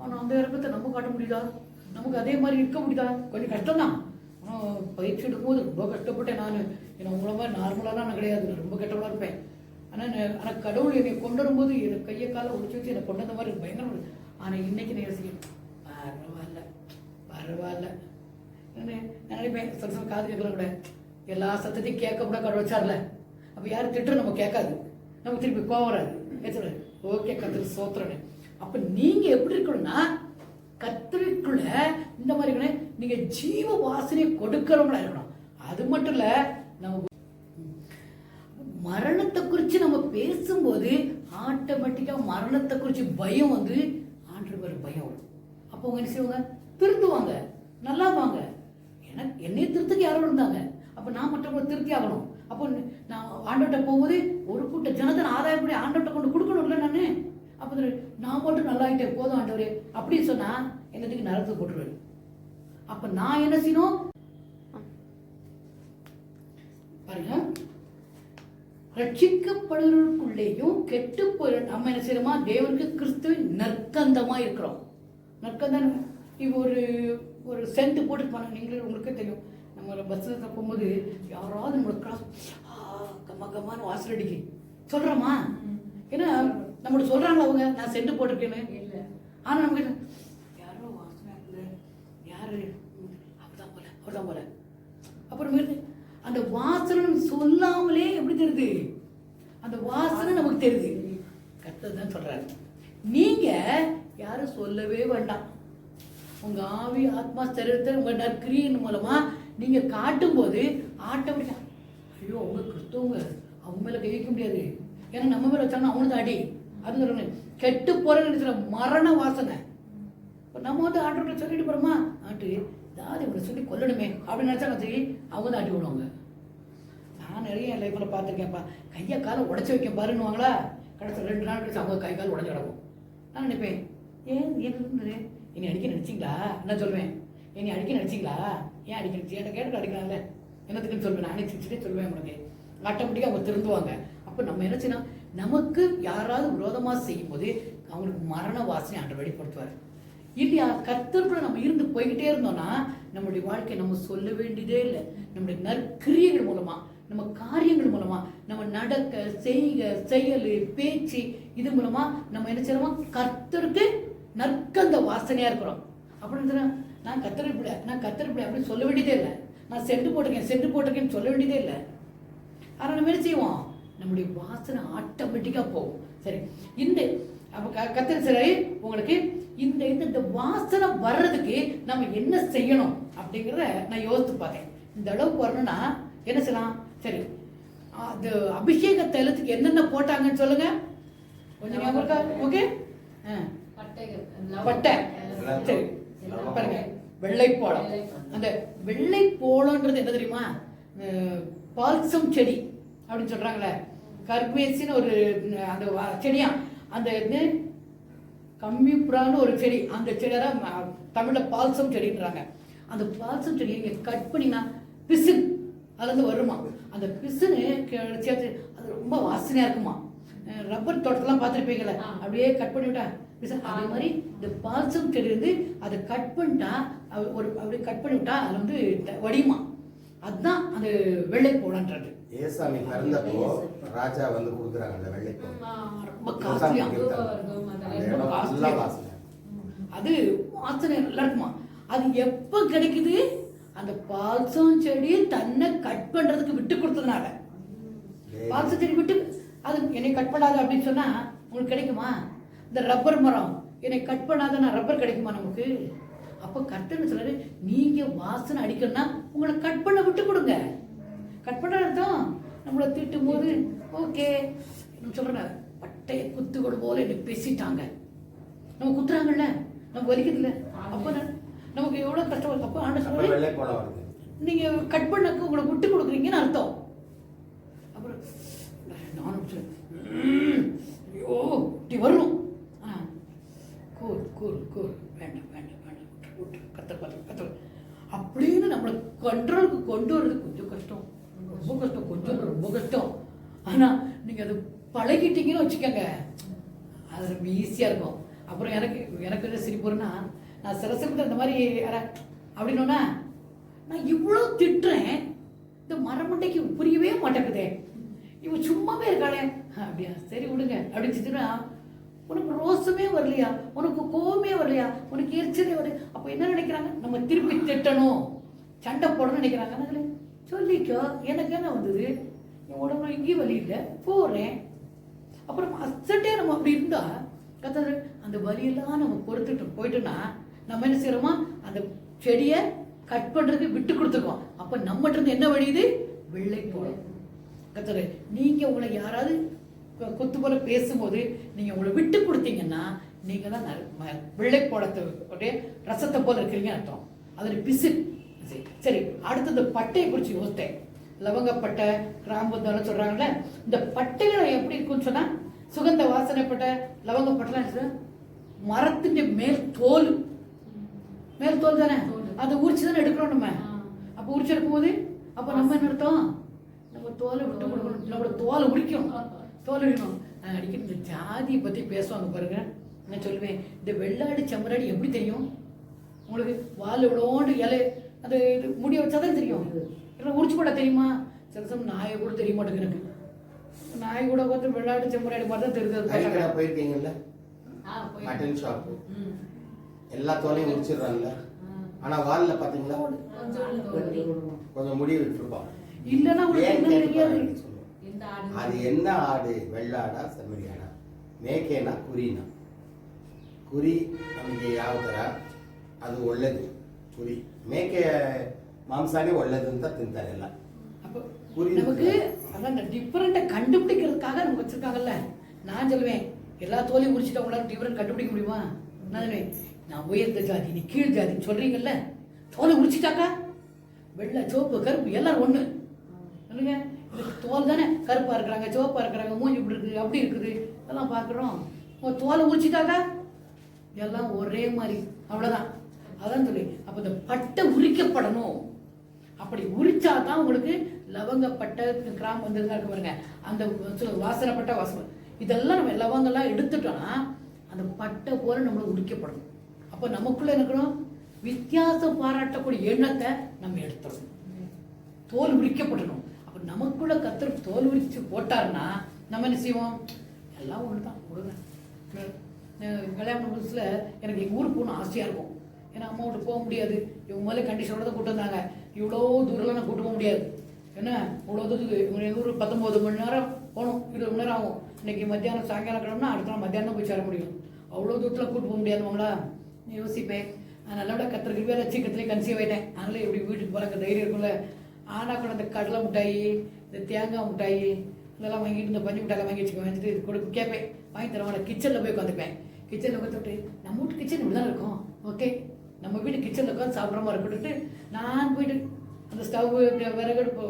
ஆனா அந்த இறக்கத்தை நம்ம காட்ட முடியுதா? நமக்கு அதே மாதிரி இருக்க முடியுதா? கொஞ்சம் கஷ்டம் தான். பயிற்சி எடுக்கும்போது ரொம்ப கஷ்டப்பட்டேன். நான் என்ன உங்களை மாதிரி நார்மலாலாம் நான் கிடையாது, நான் ரொம்ப கெட்டவளா இருப்பேன். ஆனால் கடவுள் என்னை கொண்டு வரும்போது எனக்கு கையை காலை ஒடிச்சு வச்சு என்னை கொண்டு வந்த மாதிரி பயங்கரம். ஆனால் இன்னைக்கு நான் யோசிக்கிறேன், பரவாயில்ல பரவாயில்ல. நான் நினைப்பேன், சில சமயம் காது கேட்கல கூட, எல்லா சத்தத்தையும் கேட்க கூட கடவுள் வச்சார்ல, அப்போ யாரும் திட்டு நமக்கு கேட்காது, நமக்கு திருப்பி கோவம் வராது. ஏற்ற ஓகே கத்திரி சோத்திரன்னு. அப்போ நீங்கள் எப்படி இருக்கணும்னா, கத்திரிக்குள்ள இந்த மாதிரி நீங்க ஜீவ வாசனையை கொடுக்கிறவங்களா இருக்கணும். அது மட்டும் இல்ல, நம்ம மரணத்தை குறித்து நம்ம பேசும்போது ஆட்டோமேட்டிக்கா மரணத்தை குறித்து பயம் வந்து ஆண்டவர் பயம் வரும். அப்போ அவங்க என்ன செய்வாங்க? திருத்துவாங்க, நல்லா வாங்க. எனக்கு என்னைய திருத்துக்கு யாரும் இருந்தாங்க, அப்ப நான் மற்றவங்களை திருத்தி ஆகணும். அப்போ நான் ஆண்டவர்கிட்ட போகும்போது ஒரு கூட்ட ஜனத்தை ஆதாயப்படி ஆண்டவர்கிட்ட கொண்டு கொடுக்கணும்ல. அப்ப நான் மட்டும் நல்லா ஆகிட்டேன் போதும் ஆண்டவரே அப்படின்னு சொன்னா என்னத்துக்கு நரகத்துக்கு போட்டுருவேன். அப்ப நான் என்ன செய்யணும் பாருங்க, ரட்சிக்கப்படுவதற்குள்ளேயும் கெட்டு போய் நம்ம என்ன செய்யறோமா? தேவனுக்கு கிறிஸ்துவின் நற்கந்தமா இருக்கிறோம். நற்கந்தம் இப்போ ஒரு சென்ட் போட்டு போன நீங்களே உங்களுக்கே தெரியும். நம்ம பஸ்ஸில் போகும்போது யாராவது நம்மளோட கிராஸ் கம்மா கம்மான்னு வாசல் அடிக்கு சொல்கிறோமா? ஏன்னா நம்மளுக்கு சொல்கிறாங்களா அவங்க நான் சென்று போட்டிருக்கேன்னு? இல்லை. ஆனால் நமக்கு யாரோ வாசனை இருக்குது, யார் அப்படிதான் போல அப்படிதான் போல. அப்புறம் அந்த வாசனை சொல்லாமலே எப்படி தெரியுது? அந்த வாசனை நமக்கு தெரியுது. கர்த்தர் தான் சொல்றாரு, நீங்க யாரும் சொல்லவே வேண்டாம். உங்க ஆவி ஆத்மா சரீரத்தை உங்க நற்கிரியின் மூலமா நீங்க காட்டும் போது ஆட்டோமேட்டிக்கா ஐயோ அவங்க கிறிஸ்தவங்க, அவங்க மேல கை வைக்க முடியாது, ஏன்னா நம்ம மேல வச்சாங்கன்னா அவனுக்கு அடி அது கெட்டு போறேன்னு மரண வாசனை. இப்போ நம்ம வந்து ஆட்டோட சொல்லிட்டு போறோமா, ஆட்டு ஏதாவது இவனை சொல்லி கொல்லணுமே அப்படின்னு நினைச்சாங்க சரி, அவங்க தான் ஆட்டி விடுவாங்க. நான் நிறைய என் லைஃப்பில் பார்த்துருக்கேன்ப்பா, கையை காலை உடச்சி வைக்க பாருன்னுவாங்களா, கடைசி 2 நாள் கழிச்சு அவங்க கை கால் உடஞ்சி கிடக்கும். நான் நினைப்பேன் ஏன் என்னை அடிக்க நினச்சிங்களா? என்ன சொல்வேன், என்னை அடிக்க நினச்சிங்களா? ஏன் அடிக்க நினச்சி என்கிட்ட கேட்டு அடிக்கலாம்ல, என்னத்துக்குன்னு சொல்வேன். நானே சிரிச்சுட்டே சொல்வேன். உங்களுக்கு ஆட்டோமேட்டிக்காக அவங்க திருந்துவாங்க. அப்போ நம்ம என்ன செய்யணும், நமக்கு யாராவது விரோதமாக செய்யும் போது அவங்களுக்கு மரண வாசனை ஆண்டவர் வெளிப்படுத்துவார் இல்லையா? கர்த்தருக்குள்ள நம்ம இருந்து போய்கிட்டே இருந்தோம்னா நம்மளுடைய வாழ்க்கை நம்ம சொல்ல வேண்டியதே இல்லை. நம்முடைய நற்கிரியைகள் மூலமா, நம்ம காரியங்கள் மூலமா, நம்ம நடக்க செய்க செயல் பேச்சு இது மூலமா நம்ம என்ன செய்யறோம், கர்த்தருக்கு நற்கந்த வாசனையா இருக்கிறோம். அப்படின்னு நான் கர்த்தர் நான் கர்த்தர் அப்படின்னு சொல்ல வேண்டியதே இல்லை. நான் சென்று போட்டிருக்கேன்னு சொல்ல வேண்டியதே இல்லை. ஆனால் நம்ம என்ன செய்வோம், நம்முடைய வாசனை ஆட்டோமேட்டிக்கா போகும். சரி, இந்த அப்ப கர்த்தர் சரி உங்களுக்கு இந்த இந்த வாசனை வர்றதுக்கு நம்ம என்ன செய்யணும் அப்படிங்கிறத நான் யோசித்து பார்த்தேன். இந்த அளவுக்கு வரணும்னா என்ன செய்யலாம்? சரி, அது அபிஷேக தைலத்துக்கு என்னென்ன போட்டாங்கன்னு சொல்லுங்க கொஞ்சம் ஞாபகம் இருக்கா? ஓகே, பட்டை, சரி பாருங்க, வெள்ளைப்போளம். அந்த வெள்ளைப்போளம்ன்றது என்ன தெரியுமா? பால்சம் செடி அப்படின்னு சொல்றாங்களே, கர்பேசின்னு ஒரு அந்த செடியா, அந்த கம்மிப்புறான்னு ஒரு செடி, அந்த செடியெல்லாம் தமிழ்ல பால்சம் செடின்றாங்க. அந்த பால்சம் செடியை இங்கே கட் பண்ணினா பிசின் அதுலேருந்து வருமா, அந்த பிசுன்னு சேர்த்து அது ரொம்ப வாசனையா இருக்குமா. ரப்பர் தோட்டத்தெல்லாம் பார்த்துருப்பீங்களே, அப்படியே கட் பண்ணிவிட்டா பிசின். அதே மாதிரி இந்த பால்சம் செடி வந்து அதை கட் பண்ணிட்டா ஒரு அப்படியே கட் பண்ணிவிட்டா அது வந்து வடியுமா. அதுதான் அந்த வெள்ளைப்போளன்றது. ஏசாமி பிறந்தப்போ ராஜா வந்து கொடுக்குறாங்க அந்த வெள்ளைப்போளம், ரொம்ப காஸ்ட்லியா, அது வாசனை நல்லா இருக்குமா. அது எப்ப கிடைக்குது, அந்த பால்சம் செடி தன்னை கட் பண்றதுக்கு விட்டு கொடுத்ததுனால. பால்சம் செடி விட்டு அது என்னை கட் பண்ணாது அப்படின்னு சொன்னா உங்களுக்கு கிடைக்குமா? இந்த ரப்பர் மரம் என்னை கட் பண்ணாத ரப்பர் கிடைக்குமா நமக்கு? அப்போ கர்த்தர் சொல்றாரு, நீங்க வாசனை அடிக்கணும்னா உங்களை கட் பண்ண விட்டு கொடுங்க. கட் பண்ண அர்த்தம் நம்மளை திட்டும் போது ஓகே சொல்றேன், பட்டையை குத்து கொடு போல என்ன பேசிட்டாங்க, நம்ம குத்துறாங்கல்ல, நமக்கு வலிக்குதுல்ல, அப்போ நமக்கு எவ்வளவு கஷ்டம் வருது. அப்போ ஆண்டவர் நீங்க கட் பண்ணக்கு உங்களை விட்டு கொடுக்குறீங்கன்னு அர்த்தம். அப்புறம் நானும் ஐயோ இப்படி வரணும், கூர் கூர் கூர் வேண்டாம் வேண்டாம் வேண்டாம் விட்டு கத்தல் அப்படின்னு நம்மளை கண்ட்ரோலுக்கு கொண்டு வர்றது கொஞ்சம் கஷ்டம், ரொம்ப கஷ்டம், கொஞ்சம் ரொம்ப கஷ்டம். ஆனா நீங்க அது பழகிட்டீங்கன்னு வச்சுக்கோங்க, அது ரொம்ப ஈஸியா இருக்கும். அப்புறம் எனக்கு சிரிப்புன்னா, நான் சில சமயத்தில் இந்த மாதிரி அப்படின்னா நான் இவ்வளோ திட்டுறேன், இந்த மரமண்டைக்கு புரியவே மாட்டேங்குதே, இவன் சும்மாவே இருக்காளே, அப்படியா சரி விடுங்க அப்படின்னு திட்டுனா, உனக்கு ரோசமே வரலையா, உனக்கு கோவமே வரலையா, உனக்கு எரிச்சலே வரல. அப்போ என்ன நினைக்கிறாங்க, நம்ம திருப்பி திட்டணும், சண்டை போடணும்னு நினைக்கிறாங்க. சொல்லிக்கோ, எனக்கு என்ன வந்தது, என் உடம்புல இங்கேயும் வலி இல்லை, போறேன். அப்புறம் அசட்டே நம்ம அப்படி இருந்தா கத்தது அந்த வலியெல்லாம் நம்ம பொறுத்துட்டு போயிட்டோம்னா நம்ம என்ன செய்யறோமா, அந்த செடியை கட் பண்றதுக்கு விட்டு கொடுத்துருக்கோம். அப்ப நம்மகிட்ட இருந்து என்ன வழியுது, வெள்ளைப்போளம். கத்தது நீங்க உங்களை யாராவது கொத்து போல பேசும்போது நீங்க உங்களை விட்டு கொடுத்தீங்கன்னா நீங்க தான் வெள்ளைப்போளத்தை ரசத்தை போல இருக்கிறீங்க அர்த்தம். அதில் பிசு. சரி, அடுத்தது பட்டையை குறித்து யோசித்தேன். லவங்கப்பட்டை, கிராம்பு சொல்றாங்கல்ல, இந்த பட்டைகளை எப்படி இருக்குன்னு சொன்னா, சுகந்த வாசனைப்பட்ட லவங்கப்பட்டெல்லாம் மரத்தின் மேல் தோல் தானே, அதை உரிச்சு தானே எடுக்கிறோம் நம்ம. அப்போ உரிச்சு எடுக்கும் போது அப்போ நம்ம என்ன அர்த்தம், நம்ம தோலை விட்டு கொடுக்கணும், நம்மளோட தோலை உரிக்கணும், தோல் உரிக்கணும். அடிக்கடி இந்த ஜாதியை பத்தி பேசுவாங்க பாருங்க. நான் சொல்லுவேன், இந்த வெள்ளாடு செம்மறாடி எப்படி தெரியும் உங்களுக்கு, வால் இவ்வளோண்டு இலை அது இது முடிய வச்சாதான் தெரியும். இல்லை உரிச்சு போட தெரியுமா? சில சமயம் நாயை கூட தெரிய மாட்டேங்குது எனக்கு. நாய் கூட பார்த்து வெள்ளாடு செம்மறாடி மாதிரி தான் தெரியுது. போயிருக்கீங்கல்ல மட்டன் ஷாப்பு, எல்லா தோலையும் உரிச்சிடுறாங்கல்ல. ஆனா வால்ல பாத்தீங்களா கொஞ்சம் முடி விட்டுருப்பான். இல்லைன்னா தெரியாது. அது என்ன ஆடு? வெள்ளாடா செம்மறியாடா? ಮೇಕೆನಾ ಕುರಿನಾ? ಕುರಿ ನಮಗೆ ಯಾವ ಥರ ಅದು ಒಳ್ಳೇದು. ಕುರಿ ಮೇಕೆ ಮಾಂಸನೇ ಒಳ್ಳೇದು ಅಂತ ತಿಂತಾರೆ ಎಲ್ಲ. குரி நமக்கு அதான் டிஃபரெண்ட்டை கண்டுபிடிக்கிறதுக்காக நமக்கு வச்சிருக்காங்கல்ல. நான் சொல்லுவேன் எல்லா தோலையும் முடிச்சுட்டு உங்களால் டிஃபரெண்ட் கண்டுபிடிக்க முடியுமா? நான் சொல்லுவேன் நான் உயர்ந்த ஜாதி நீ கீழ் ஜாதின்னு சொல்றீங்கல்ல. தோலை உரிச்சிட்டாக்கா வெள்ளை சிவப்பு கருப்பு எல்லாரும் ஒண்ணு சொல்லுங்க. தோல் தானே கருப்பா இருக்கிறாங்க, சிவப்பா இருக்கிறாங்க, மூஞ்சி இப்படி இருக்குது அப்படி இருக்குது அதெல்லாம் பார்க்குறோம். தோலை உரிச்சிட்டாக்கா எல்லாம் ஒரே மாதிரி அவ்வளோதான். அதான் சொல்லி அப்போ இந்த பட்டை உரிக்கப்படணும். அப்படி உரிச்சா தான் உங்களுக்கு லவங்கப்பட்டை கிராம் வந்துருந்தா இருக்கு பாருங்க, அந்த வாசனைப்பட்ட வாசனை இதெல்லாம் நம்ம லவங்கெல்லாம் எடுத்துட்டோம்னா அந்த பட்டை போல நம்மளை உரிக்கப்படணும். அப்போ நமக்குள்ள இருக்கணும் வித்தியாசம் பாராட்டக்கூடிய எண்ணத்தை நம்ம எடுத்துடணும். தோல் உரிக்கப்படணும். அப்போ நமக்குள்ள கத்தர் தோல் உரிச்சு போட்டாருன்னா நம்ம என்ன செய்வோம்? எல்லாம் ஒன்று தான் கொடுங்க. கல்யாணம் புதுசில் எனக்கு எங்கள் ஊருக்கு போகணும் ஆசையாக இருக்கும். ஏன்னா அம்மா வீட்டு போக முடியாது. இவங்க முதல்ல கண்டிஷனோட தான் கூட்டு வந்தாங்க. இவ்வளோ தூரம்லாம் நான் கூட்டு போக முடியாது. என்ன இவ்வளோ தூரத்துக்கு எங்கள் ஊர் 19 மணி நேரம் போகணும், 20 மணி நேரம் ஆகும். இன்னைக்கு மத்தியானம் சாயங்காலம் கிளம்புனா அடுத்த நாள் மத்தியானம் போய் சேர முடியும். அவ்வளோ தூரத்தில் கூட்டு போக முடியாதுவங்களா யோசிப்பேன். நான் நல்லவிட கத்திரிக்கு வேலை சீக்கிரத்துலேயே கன்சீவ் ஆகிட்டேன். அதனால எப்படி வீட்டுக்கு போகிறாங்க தைரியம் இருக்கும்ல. ஆனால் கூட இந்த கடலை மிட்டாயி, இந்த தேங்காய் மிட்டாயி இதெல்லாம் வாங்கிட்டு இந்த பஞ்சு மிட்டாயெல்லாம் வாங்கிட்டு கொடுக்க கேட்பேன். வாங்கி தரவாங்க. கிச்சனில் போய் உட்காந்துப்பேன். கிச்சனில் உட்காந்துட்டு நம்ம வீட்டு கிச்சன் இப்படி தான் இருக்கும். ஓகே நம்ம வீட்டு கிச்சனில் உட்காந்து சாப்பிட்ற மாதிரி இருக்கட்டுட்டு நான் போயிட்டு அந்த ஸ்டவ் விறகடுப்பு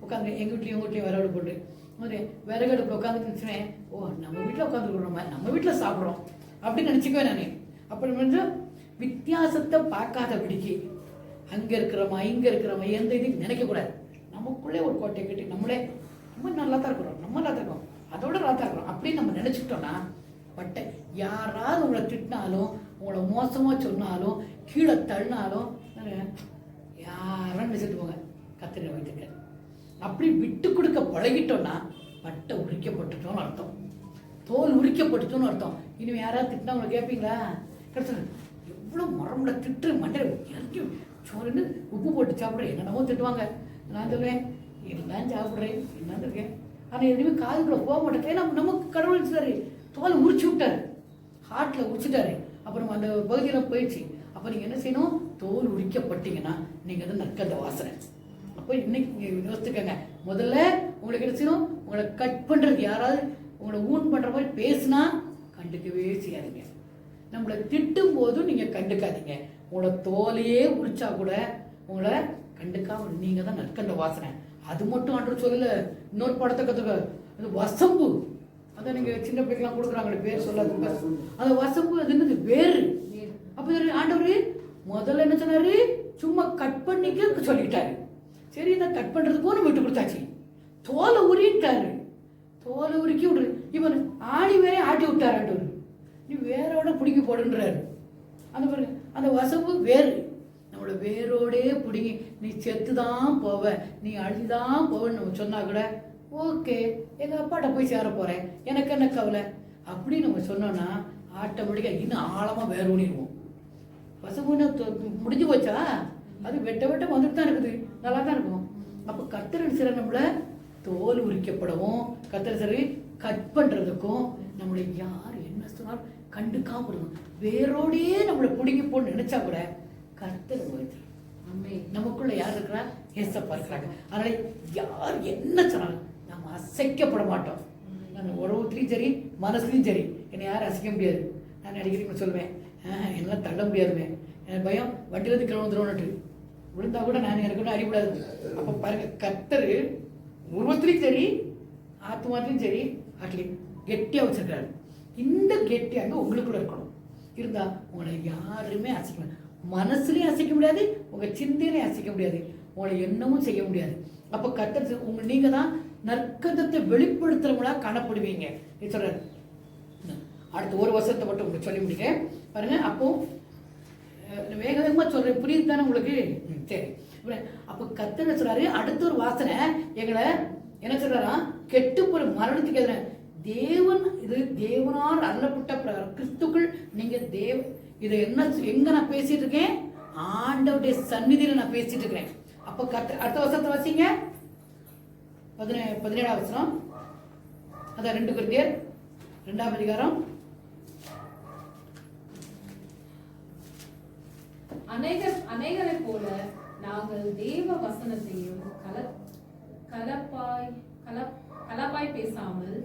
உட்காந்து எங்கள் வீட்லேயும் உங்கள் வீட்லேயும் விறகடுப்பு போட்டு ஒரு விறகடுப்பு உட்காந்துட்டு ஓ நம்ம வீட்டில் உட்காந்துருக்குறோம், நம்ம வீட்டில் சாப்பிட்றோம் அப்படின்னு நினச்சிக்குவேன் நான். அப்படி வந்து வித்தியாசத்தை பார்க்காதபடிக்கு அங்கே இருக்கிறோமா இங்கே இருக்கிறோமா எந்த இதுக்கு நினைக்கக்கூடாது. நமக்குள்ளே ஒரு கோட்டையை கட்டி நம்மளே நம்ம நல்லா தான் இருக்கிறோம், நம்ம நல்லா தான் இருக்கோம், அதோட நல்லா தான் இருக்கிறோம் அப்படின்னு நம்ம நினச்சிக்கிட்டோன்னா பட்டை யாராவது உங்களை திட்டினாலும் உங்களை மோசமாக சொன்னாலும் கீழே தள்ளினாலும் யாரும் நினைச்சிட்டு போங்க கத்திரி வைத்துக்க. அப்படி விட்டு கொடுக்க பழகிட்டோம்னா பட்டை உரிக்கப்பட்டுட்டோம்னு அர்த்தம், தோல் உரிக்கப்பட்டுட்டோம்னு அர்த்தம். இனிமேல் யாராவது திட்டினா உங்களை கேட்பீங்களா? கிடைச்சது எவ்வளோ மரமுட திட்டு மண்டையில் இறக்கி சோறுன்னு உப்பு போட்டு சாப்பிட்றேன் என்னென்னமோ திட்டுவாங்க. நான் சொல்லுவேன் எல்லாம் சாப்பிட்றேன் என்னன்னு இருக்கேன். ஆனால் எதுவுமே காதுக்குள்ள போக மாட்டேன். ஏன்னா நமக்கு கடவுள் சரி தோலை உரிச்சு விட்டாரு, ஹார்ட்டில் உரிச்சிட்டாரு. அப்புறம் அந்த பகுதியில் போயிடுச்சு. அப்போ நீங்கள் என்ன செய்யணும்? தோல் உரிக்கப்பட்டீங்கன்னா நீங்கள் வந்து நற்கந்த வாசனை. அப்போ இன்னைக்கு நீங்கள் யோசிச்சுக்கங்க. முதல்ல உங்களுக்கு என்ன செய்யணும்? உங்களை கட் பண்ணுறது யாராவது உங்களை ஊன் பண்ணுற மாதிரி பேசுனா கண்டுக்கவே செய்யாதீங்க. நம்மளை திட்டும் போதும் நீங்கள் கண்டுக்காதீங்க. உங்களோட தோலையே உரிச்சா கூட உங்களை கண்டுக்காம நீங்கள் தான் நற்கந்த வாசனை. அது மட்டும் ஆண்டு சொல்லல. இன்னொரு படத்தை கற்றுக்க அது வசம்பு. அதான் நீங்கள் சின்ன பிள்ளைக்கெல்லாம் கொடுக்குறாங்களே பேர் சொல்லாது. அந்த வசம்பு அது என்னது வேறு. அப்போ ஆண்டவர் முதல்ல என்ன சொன்னாரு? சும்மா கட் பண்ணிக்க சொல்லிட்டாரு. சரி இதை கட் பண்ணுறதுக்கும் நம்ம விட்டு கொடுத்தாச்சு. தோலை உரிட்டாரு, தோலை உரிக்கி விடுரு. இவன் ஆணி வேற ஆட்டி விட்டார் ஆண்டவர். நீ வேரோட பிடிங்கி போடுன்றாரு. அந்த பாருங்க அந்த வசம்பு வேறு நம்மளோட வேரோடே பிடிங்கி நீ செத்து தான் போவ, நீ அழிதான் போவன்னு நம்ம சொன்னா கூட ஓகே எங்கள் அப்பாட்ட போய் சேர போகிறேன் எனக்கு என்ன கவலை அப்படி நம்ம சொன்னோன்னா ஆட்டோமேட்டிக்காக இன்னும் ஆழமாக வேற ஊனிடுவோம். வசம்புன்னு முடிஞ்சு போச்சா? அது வெட்ட வெட்ட வந்துட்டு தான் இருக்குது, நல்லா தான் இருக்கும். அப்போ கர்த்தர் சில நம்மளை தோல் உரிக்கப்படவும் கர்த்தர் சரி கட் பண்ணுறதுக்கும் நம்மளை யார் என்ன சொன்னாலும் கண்டுக்காம இருக்கணும். வேரோடே நம்மளை பிடிங்கி போன்னு நினைச்சா கூட கர்த்தர் போயிட்டு நமக்குள்ள யார் இருக்கிறா? ஏசப்பா இருக்கிறாங்க. அதனால யார் என்ன சொன்னாலும் நம்ம அசைக்கப்பட மாட்டோம். நான் உறவுத்துலையும் சரி மனசுலையும் சரி என்னை யாரும் அசைக்க முடியாது. நான் அடிக்கடி சொல்லுவேன் என்னால் தள்ள முடியாதுமே, எனக்கு பயம் வண்டியிலேருந்து கிளம்புறோன்னுட்டு விழுந்தா கூட நான் எனக்கு ஒன்றும் அடிபடாது. அப்போ பாருங்க கர்த்தர் உருவத்துலையும் சரி ஆத்மாத்திலையும் சரி ஆட்லையும் கெட்டியாக வச்சிருக்காரு. இந்த கெட்டியாக உங்களுக்குள்ள இருக்கணும். இருந்தா உங்களை யாருமே அசைக்க முடியாது, மனசுலையும் அசைக்க முடியாது, உங்க சிந்தையிலையும் அசைக்க முடியாது, உங்களை என்னமும் செய்ய முடியாது. அப்போ கர்த்தர் உங்க நீங்க தான் நற்கந்தத்தை வெளிப்படுத்துறவங்களா காணப்படுவீங்க சொல்றாரு. அடுத்த ஒரு வருஷத்தை மட்டும் உங்களுக்கு சொல்லி முடிக்க பாருங்க. அப்போ வேக வேகமா சொல்றேன், புரியுது தானே உங்களுக்கு? சரி. அப்ப கர்த்தர் என்ன சொல்றாரு, அடுத்த ஒரு வாசனை எங்களை என்ன சொல்றாரா, கெட்டு போற மரணத்துக்கு எதிர தேவன், இது தேவனால் அருளப்பட்ட கிறிஸ்துக்குள் நீங்க இதை என்ன எங்க நான் பேசிட்டு இருக்கேன், ஆண்டவருடைய சந்நிதியில நான் பேசிட்டு இருக்கிறேன். அப்ப அடுத்த வசனத்தை வாசிங்க, 17ஆம் வசனம். அதான் 2 கொரிந்தியர் 2ஆம் அதிகாரம். அநேகரை போல நாங்கள் தேவ வசனத்தையும் கலப்பாய் பேசாமல்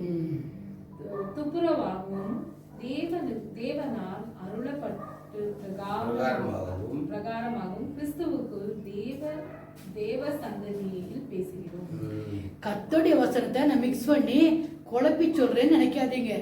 துப்புரவாகவும் தேவனால் அருளப்பட்டு பிரகாரமாகவும் கிறிஸ்துவுக்குள் தேவ சந்ததியில் பேசுகிறோம். கர்த்தருடைய வசனத்தை நான் மிக்ஸ் பண்ணி குழப்பி சொல்றேன்னு நினைக்காதீங்க.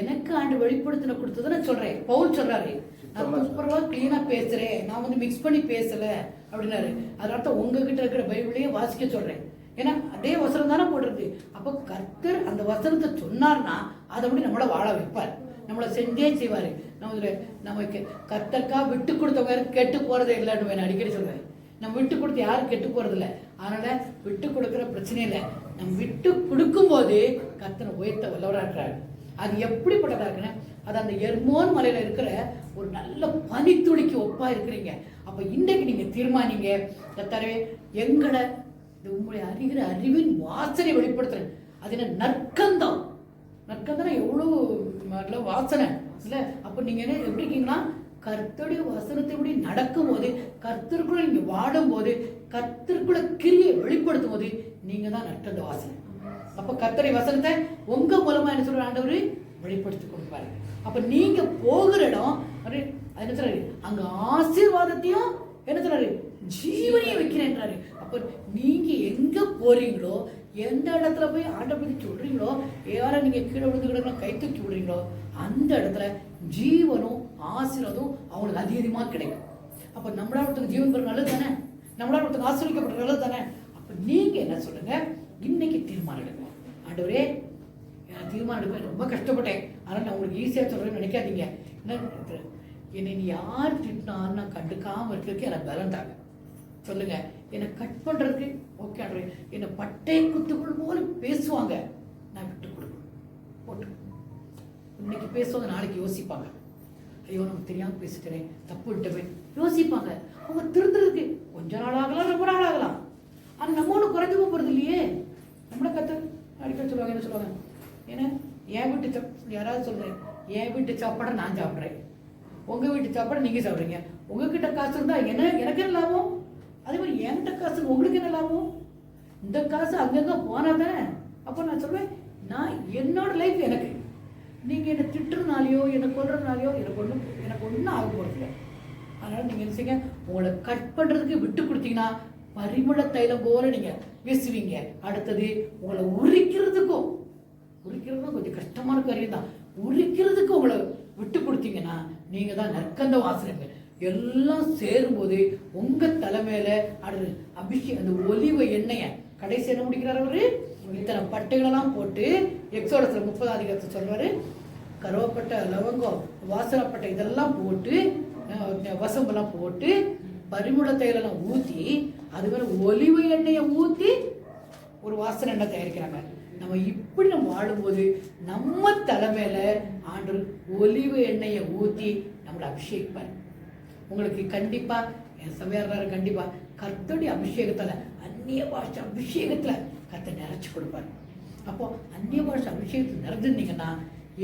எனக்கு ஆண்டு வெளிப்படுத்தின கொடுத்ததை நான் சொல்றேன். பவுல் சொல்றாரு, நான் சூப்பரா கிளீனா பேசுறேன், நான் வந்து மிக்ஸ் பண்ணி பேசல அப்படின்னாரு. அதனால உங்ககிட்ட இருக்கிற பைபிளையே வாசிக்க சொல்றேன். ஏன்னா அதே வசனம் தானே போடுறது. அப்போ கர்த்தர் அந்த வசனத்தை சொன்னார்னா அதை அப்படி நம்மளை வாழ வைப்பார், நம்மளை செஞ்சே செய்வாரு. நமக்கு கர்த்தருக்கா விட்டு கொடுத்தவங்க கெட்டு போறதே இல்லைன்னு வேணும் அடிக்கடி சொல்லுவேன். நம்ம விட்டு கொடுத்து யாரும் கெட்டு போறது இல்லை. அதனால விட்டு கொடுக்குற பிரச்சனை இல்லை. நம்ம விட்டு கொடுக்கும் போது கர்த்தனை உயர்த்த வல்லவராகிறார். அது எப்படிப்பட்டதா இருக்குன்னா, அது அந்த எர்மோன் மலையில இருக்கிற ஒரு நல்ல பனித்துளிக்கு ஒப்பா இருக்கிறீங்க. அப்ப இன்றைக்கு நீங்க தீர்மானிங்க, கர்த்தாவே எங்களை உங்களை அறிகிற அறிவின் வாசனை வெளிப்படுத்துறேன். அது என்ன நற்கந்தம், நற்கந்தம் எவ்வளவு வாசனை இல்ல. அப்ப நீங்க என்ன எப்படி இருக்கீங்கன்னா, கர்த்தருடைய வசனத்தை இப்படி நடக்கும் போது, கர்த்தருக்குள்ள நீங்க வாடும் போது, கர்த்தருக்குள்ள கிரியை வெளிப்படுத்தும் போது நீங்க தான் நற்கந்த வாசனை. அப்ப கர்த்தருடைய வசனத்தை உங்க மூலமா என்ன சொல்ற ஆண்டவர் வெளிப்படுத்தி கொடுப்பாரு. அப்ப நீங்க போகிற இடம் என்ன சொல்றாரு, அங்க ஆசீர்வாதத்தையும் என்ன சொல்றாரு, ஜீவனையும் வைக்கிறேன்றாரு. அப்ப நீங்க எங்க போறீங்களோ, எந்த இடத்துல போய் ஆண்டை பத்தி சொல்றீங்களோ, யாரை நீங்க கீழே விழுந்து கிடக்கணும் கை தூக்கி விடுறீங்களோ, அந்த இடத்துல ஜீவனும் ஆசீர்வாதம் அவங்களுக்கு அதிகமா கிடைக்கும். அப்ப நம்மளால ஒருத்தருக்கு ஜீவன் பெற நல்லது தானே, நம்மளால ஒருத்தருக்கு ஆசீர்வதிக்கப்பட்ட நல்லது தானே. அப்ப நீங்க என்ன சொல்லுங்க, இன்னைக்கு தீர்மானம் எடுங்க. ஆண்டவரே நான் தீர்மானம் எடுப்பேன், ரொம்ப கஷ்டப்பட்டேன், ஆனால் நான் உங்களுக்கு ஈஸியாக சொல்றேன்னு நினைக்காதீங்க. என்னை நீ யார் திட்டினான்னு நான் கண்டுக்காம இருக்கிறதுக்கு எனக்கு பலம் தாங்க. சொல்லுங்க, என்னை கட் பண்றதுக்கு ஓகே ஆண்டவரே, என்னை பட்டை குத்துக்குள் போல பேசுவாங்க, நான் விட்டு கொடுக்கணும். போட்டு இன்னைக்கு பேசுவாங்க, நாளைக்கு யோசிப்பாங்க, ஐயோ நமக்கு தெரியாம பேசிட்டேன், தப்பு விட்டவே யோசிப்பாங்க. அவங்க திருந்துறதுக்கு கொஞ்ச நாள் ஆகலாம், ரொம்ப நாள் ஆகலாம். ஆனா நம்ம ஒண்ணு குறைஞ்சு போறது இல்லையே. நம்மள அடிக்கடி சொல்லுவாங்க, என்ன சொல்லுவாங்க, ஏன்னா என் வீட்டு யாராவது சொல்றேன், என் வீட்டு சாப்பாடை நான் சாப்பிட்றேன், உங்க வீட்டு சாப்பாடை நீங்க சாப்பிட்றீங்க, உங்ககிட்ட காசு இருந்தா எனக்கு என்ன லாபம், அதே மாதிரி என்கிட்ட காசு உங்களுக்கு என்ன லாபம், இந்த காசு அங்கங்க போனா தானே. அப்போ நான் சொல்வேன், நான் என்னோட லைஃப் எனக்கு, நீங்க என்னை திட்டுறதுனாலையோ என்னை கொல்றதுனாலையோ எனக்கு ஒன்றும் ஆக போறதில்லை. அதனால நீங்க என்ன செய்யுங்க, உங்களை கட் பண்றதுக்கு விட்டு கொடுத்தீங்கன்னா பரிமள தைலம் போல நீங்க வீசுவீங்க. அடுத்தது உங்களை உரிக்கிறதுக்கும் கொஞ்சம் கஷ்டமான காரியம் தான். உரிக்கிறதுக்கு உங்களை விட்டு கொடுத்தீங்கன்னா நீங்க தான் நற்கந்த வாசனைங்க. எல்லாம் சேரும்போது உங்க தலைமையில அடுத்து அபிஷேகம், அந்த ஒலிவ எண்ணெய கடைசி என்ன முடிக்கிறார் அவரு, இத்தனை பட்டைகளெல்லாம் போட்டு எக்ஸோடஸ்ல 30ஆம் அதிகாரத்தை சொல்றாரு, கருவப்பட்டை, லவங்கம், வாசனப்பட்டை இதெல்லாம் போட்டு வசம்பெல்லாம் போட்டு பரிமள தைலெல்லாம் ஊற்றி அது மேலே ஒலிவ எண்ணெயை ஊற்றி ஒரு வாசனை எண்ணெய் தயாரிக்கிறாங்க. நம்ம இப்படி நம்ம வாழும்போது நம்ம தலைமையில ஆண்டு ஒலிவ எண்ணெயை ஊற்றி நம்மளை அபிஷேகிப்பார். உங்களுக்கு கண்டிப்பா என் சமையல்காரர் கண்டிப்பா கர்த்தருடைய அபிஷேகத்துல, அந்நிய பாஷை அபிஷேகத்துல கர்த்தர் நிறைச்சு கொடுப்பார். அப்போ அந்நிய பாஷை அபிஷேகத்தில் நிறைஞ்சிருந்தீங்கன்னா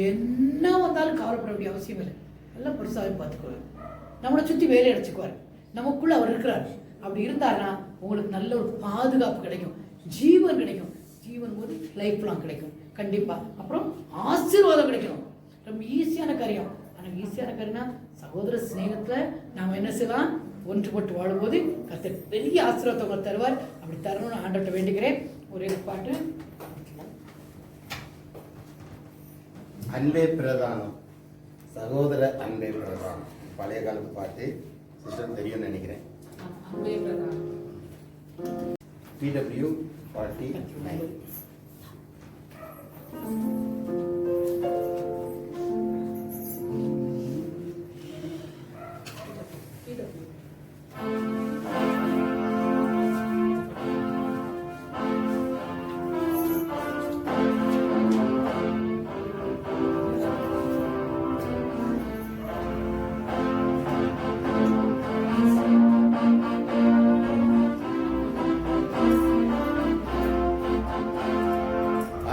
என்ன வந்தாலும் கவலைப்பட வேண்டிய அவசியம் இல்லை. எல்லாம் பெருசாக பார்த்துக்குவார், நம்மளை சுற்றி வேலை அடைச்சுக்குவார், நமக்குள்ள அவர் இருக்கிறார். அப்படி இருந்தாருன்னா உங்களுக்கு நல்ல ஒரு பாதுகாப்பு கிடைக்கும், ஜீவன் கிடைக்கும். ஜீவன் போது லைஃப் லாங் கிடைக்கும் கண்டிப்பா. அப்புறம் ஆசீர்வாதம் கிடைக்கும். ரொம்ப ஈஸியான காரியம். ஆனால் ஈஸியான காரியம்னா சகோதர சிநேகத்துல நாம என்ன செய்யலாம், ஒன்றுபட்டு வாழும்போது கர்த்தர் பெரிய ஆசீர்வாதத்தை உங்களுக்கு தருவார். அப்படி தரணும்னு ஆண்டவர்கிட்ட வேண்டிக்கிறேன். ஒரே பாட்டு, அன்பே பிரதானம், சகோதர அன்பே பிரதானம், பழைய காலத்து பாட்டு சிஸ்டம் தெரியும்னு நினைக்கிறேன். PW 49.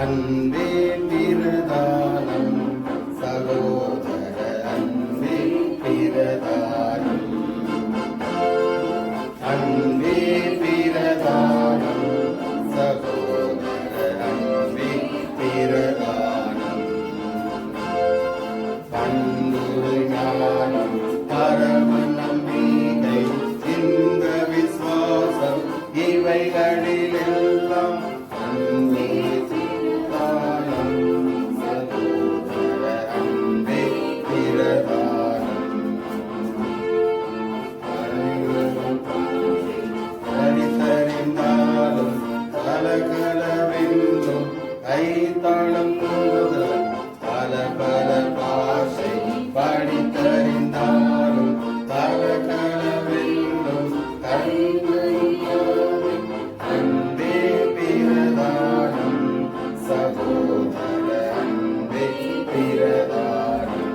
அன்பே பிரதானம் சகோதர அன்பே பிரதானம் அன்பே பிரதானம் சகோதர அன்பே பிரதானம் பண்பு ஞானம் பரம நம்பிக்கை இன்ப விசுவாசம் இவைகளிலெல்லாம் அன்பே பிரதானம் சகோதர அன்பே பிரதானம் படித்தறிந்தாலும் கலகலவென்றும் கைத்தாளம் போதல் பல பல பாஷை படித்தறிந்தாலும் கலகலவென்றும் அன்பே பிரதானம் சகோதர அன்பே பிரதானம்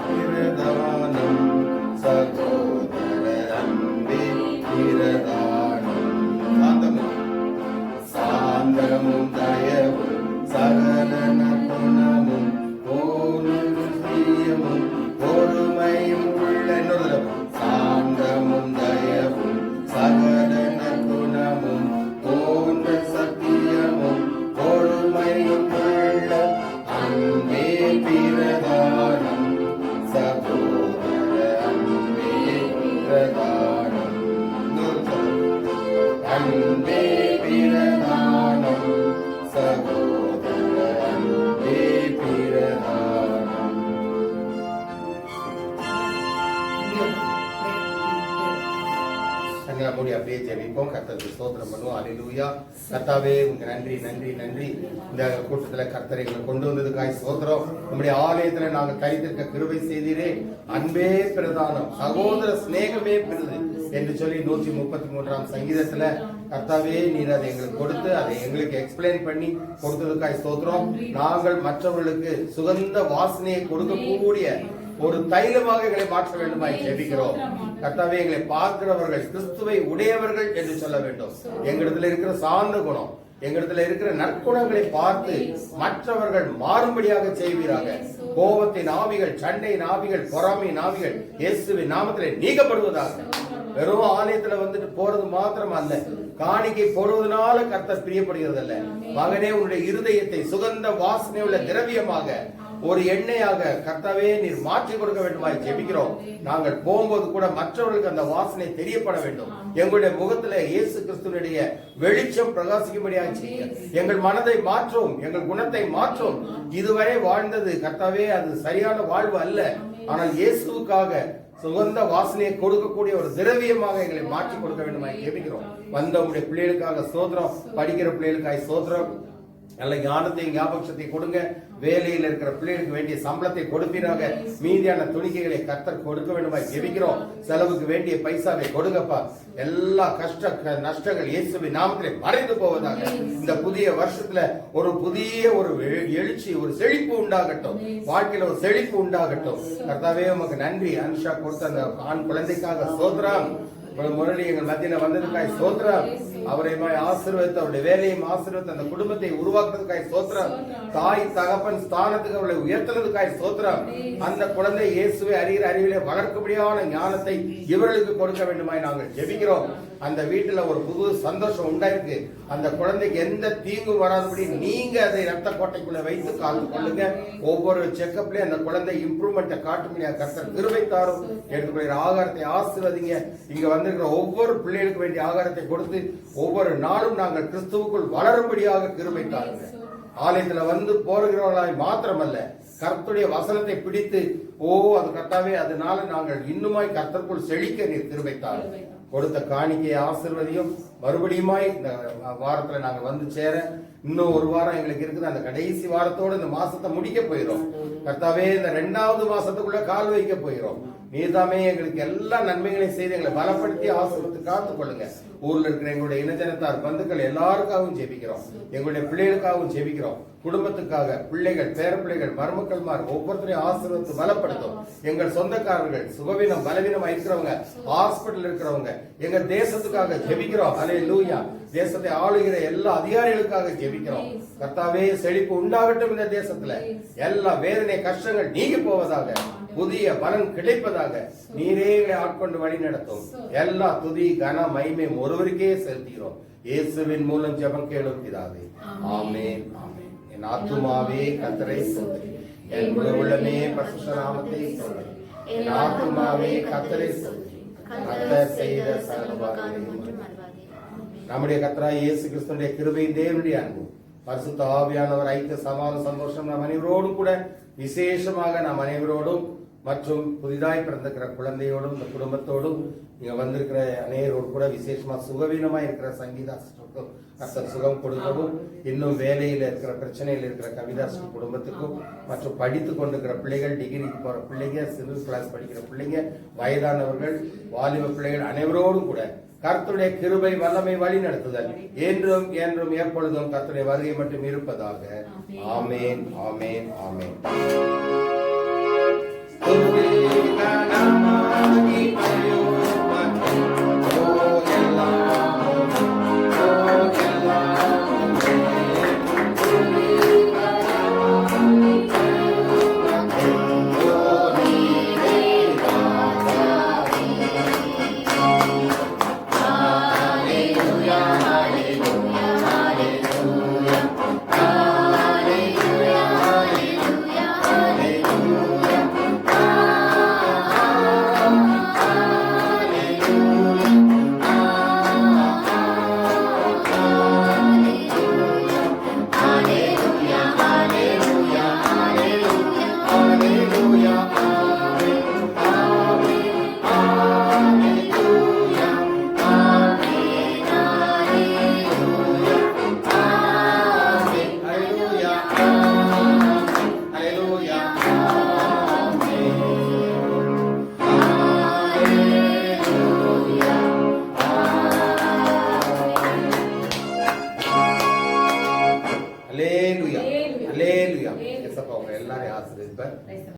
பிரதானம் சகோதர அன்பே பிரதானம் சாந்தமும் தயவும் சகல நற்குணமும் ஓனும் பொறுமையும் உள்ள சாந்தமும் தயவும் சகல நற்குணமும் போன்ற சத்தியமும் பொறுமையும் உள்ள அன்பே பிரதானம் சகோதர அன்பே பிரதானம் அன்பே பிரதானம் சகோதர அன்பே பிரதானம். கண்களை மூடி அப்படியே ஜெபிப்போம். கர்த்தருக்கு ஸ்தோத்திரம் பண்ணுவோம். அல்லேலூயா. கர்த்தாவே உங்க நன்றி நன்றி நன்றி. இந்த கூட்டத்துல கர்த்தரை எங்களை கொண்டு வந்ததுக்காய் ஸ்தோத்திரம். நம்முடைய ஆலயத்துல நாங்க கைத்திருக்க கிருபை செய்தீரே. அன்பே பிரதானம் சகோதர சிநேகமே பெரிது என்று சொல்லி 133ஆம் சங்கீதத்துல கர்த்தாவே நீர் அதை எங்களுக்கு கொடுத்து அதை எங்களுக்கு எக்ஸ்பிளைன் பண்ணி கொடுத்ததுக்காய் ஸ்தோத்திரம். நாங்கள் மற்றவர்களுக்கு சுகந்த வாசனையை கொடுக்கக்கூடிய ஒரு தைலமாக எங்களை மாற்ற வேண்டுமாய் ஜெபிக்கிறோம். கர்த்தாவே எங்களை பார்க்கிறவர்கள் கிறிஸ்துவை உடையவர்கள் என்று சொல்ல வேண்டும். எங்களிடத்தில் இருக்கிற சார்ந்த குணம், எங்களிடத்தில் இருக்கிற நற்குணங்களை பார்த்து மற்றவர்கள் மாறும்படியாக செய்வீராக. கோபத்தின் ஆவிகள், சண்டையின் ஆவிகள், பொறாமையின் ஆவிகள் இயேசுவின் நாமத்திலே நீக்கப்படுவதாக. வெறும் ஆலயத்துல வந்துட்டு போறது மாத்திரம் அல்ல, காணிக்கை போடுவதனால கர்த்தர் பிரியப்படுகிறது அல்ல. மகனே உன்னுடைய இருதயத்தை சுகந்த வாசனை உள்ள திரவியமாக ஒரு எண்ணெயாக கர்த்தாவே நீர் மாற்றி கொடுக்க வேண்டுமாய் ஜெபிக்கிறோம். நாங்கள் போகும்போது கூட மற்றவர்களுக்கு அந்த வாசனை தெரியப்பட வேண்டும். எங்களுடைய முகத்துல இயேசு கிறிஸ்துவினுடைய வெளிச்சம் பிரகாசிக்கும்படியாக செய்ய எங்கள் மனதை மாற்றும், எங்கள் குணத்தை மாற்றும். இதுவரை வாழ்ந்தது கர்த்தாவே அது சரியான வாழ்வு அல்ல. ஆனால் இயேசுவுக்காக சுகந்த வாசனையை கொடுக்கக்கூடிய ஒரு திரவியமாக எங்களை மாற்றி கொடுக்க வேண்டுமாய் ஜெபிக்கிறோம். வந்த உங்களுடைய பிள்ளைகளுக்காக ஸ்தோத்திரம், படிக்கிற பிள்ளைகளுக்காக ஸ்தோத்திரம். நல்ல ஞானத்தையும் ஞாபகத்தை கொடுங்க. வேலையில் இருக்கிற பிள்ளைகளுக்கு வேண்டிய சம்பளத்தை கொடுப்பீராக. மீதியான துணிக்கைகளை கர்த்தர் கொடுக்க வேண்டுமாய் ஜெபிக்கிறோம். செலவுக்கு வேண்டிய பைசாவை கொடுங்கப்பா. எல்லா கஷ்ட நஷ்டங்கள் இயேசுவின் நாமத்திலே மறைந்து போவதாக. இந்த புதிய வருஷத்துல ஒரு புதிய ஒரு எழுச்சி, ஒரு செழிப்பு உண்டாகட்டும். வாழ்க்கையில ஒரு செழிப்பு உண்டாகட்டும். கர்த்தாவே உமக்கு நன்றி. அனுஷா கொடுத்த அந்த ஆண் குழந்தைக்காக ஸ்தோத்திரம். முரளி எங்கள் மத்தியில வந்ததுக்காய் ஸ்தோத்திரம். அவரை ஆசீர்வதித்து அவருடைய வேலையும் ஆசீர்வதித்து அந்த குடும்பத்தை உருவாக்குறதுக்காய் ஸ்தோத்திரம். தாய் தகப்பன் ஸ்தானத்துக்கு அவளை உயர்த்துறதுக்காய் ஸ்தோத்திரம். அந்த குழந்தை இயேசுவை அறிகிற அறிவிலே வளர்க்கும்படியான ஞானத்தை இவர்களுக்கு கொடுக்க வேண்டுமாய் நாங்கள் ஜெபிக்கிறோம். அந்த வீட்டுல ஒரு புது சந்தோஷம் உண்டாயிருக்கு. அந்த குழந்தைக்கு எந்த தீங்கும் வராதபடி நீங்க அதை ரத்த கோட்டைக்குள்ள வைத்து காத்து கொள்ளுங்க. ஒவ்வொரு செக்கப்லயும் அந்த குழந்தை இம்ப்ரூவ்மெண்ட்டை காட்டும்படியாக கர்த்தர் கிருபை தாரும். எடுத்துக்கொள்கிற ஆகாரத்தை ஆசீர்வதிங்க. இங்க வந்திருக்கிற ஒவ்வொரு பிள்ளைகளுக்கு வேண்டிய ஆகாரத்தை கொடுத்து ஒவ்வொரு நாளும் நாங்கள் கிறிஸ்துவுக்குள் வளரும்படியாக கிருபை தாருங்க. ஆலயத்துல வந்து போகிறவர்களாய் மாத்திரமல்ல, கர்த்தருடைய வசனத்தை பிடித்து அது கர்த்தாவே அதனால நாங்கள் இன்னுமாய் கர்த்தருக்குள் செழிக்க நீர் கிருபை தாருங்க. கொடுத்த காணிக்கையை ஆசீர்வதியும். மறுபடியுமாய் இந்த வாரத்துல நாங்க வந்து சேர இன்னும் ஒரு வாரம் எங்களுக்கு இருக்குது. அந்த கடைசி வாரத்தோட இந்த மாசத்தை முடிக்க போயிடும். கர்த்தாவே இந்த 2வது மாசத்துக்குள்ள கால் வைக்க போயிடும். நீதாமே எங்களுக்கு எல்லா நன்மைகளையும் செய்து எங்களை பலப்படுத்தி ஆசீர்வதித்து காத்துக் கொள்ளுங்க. ஊர்ல இருக்கிற எங்களுடைய இனஜனத்தார் பந்துக்கள் எல்லாருக்காகவும் ஜெபிக்கிறோம். எங்களுடைய பிள்ளைகளுக்காகவும் ஜெபிக்கிறோம். குடும்பத்துக்காக, பிள்ளைகள், பேர பிள்ளைகள், மருமக்கள்மார் ஒவ்வொருத்தரையும் ஆசீர்வதித்து பலப்படுத்தும். எங்கள் சொந்தக்காரர்கள், சுகவீனம் பலவீனமா இருக்கிறவங்க, ஹாஸ்பிட்டல் இருக்கிறவங்க எங்க தேசத்துக்காக ஜெபிக்கிறோம். அல்லேலூயா. தேசத்தை ஆளுகிற எல்லா அதிகாரிகளுக்காக ஜெபிக்கிறோம். கர்த்தாவே, செழிப்பு உண்டாகட்டும் இந்த தேசத்துல. எல்லா வேதனை கஷ்டங்கள் நீங்கி போவதாக, புதிய பலன் கிடைப்பதாக. நீரே ஆட்கொண்டு வழி நடத்தும். எல்லா துதி கன மகிமை ஒருவருக்கே செலுத்துகிறோம். இயேசுவின் மூலம் ஜெபம் கேளும் பிதாவே. ஆமென். ஆமென். என் ஆத்துமாவே கர்த்தரை ஸ்தோத்திரி, என் முழு உள்ளமே பரிசுத்த நாமத்தை ஸ்தோத்திரி. என் ஆத்துமாவே கர்த்தரை ஸ்தோத்திரி, கர்த்தர் செய்த சகல உபகாரங்களையும். நம்முடைய கர்த்தராகிய இயேசு கிறிஸ்துவினுடைய கிருபையும் தேவனுடைய அன்பும் பரிசுத்த ஆவியானவர் ஐக்கிய சமாதான சந்தோஷம் நம் அனைவரோடும் கூட விசேஷமாக நாம் அனைவரோடும் மற்றும் புதிதாய் பிறந்திருக்கிற குழந்தையோடும் இந்த குடும்பத்தோடும் இங்க வந்திருக்கிற அனைவரோடு கூட விசேஷமா சுகவீனமா இருக்கிற சங்கீதா கர்த்தர் சுகம் கொடுக்கவும், இன்னும் வேலையில இருக்கிற பிரச்சனையில் இருக்கிற கவிதா குடும்பத்துக்கும் மற்றும் படித்து கொண்டிருக்கிற பிள்ளைகள், டிகிரிக்கு போற பிள்ளைங்க, சிவில் கிளாஸ் படிக்கிற பிள்ளைங்க, வயதானவர்கள், வாலிப பிள்ளைகள் அனைவரோடும் கூட கர்த்தருடைய கிருபை வல்லமை வழி நடத்துதல் என்றும் என்றும் எப்பொழுதும் கர்த்தருடைய வருகை மட்டும் இருப்பதாக. ஆமேன். ஆமேன். ஆமேன். அல்லேலூயா. அல்லேலூயா. இயேசப்பா உங்க எல்லாரையும் ஆசீர்வதிப்பார்.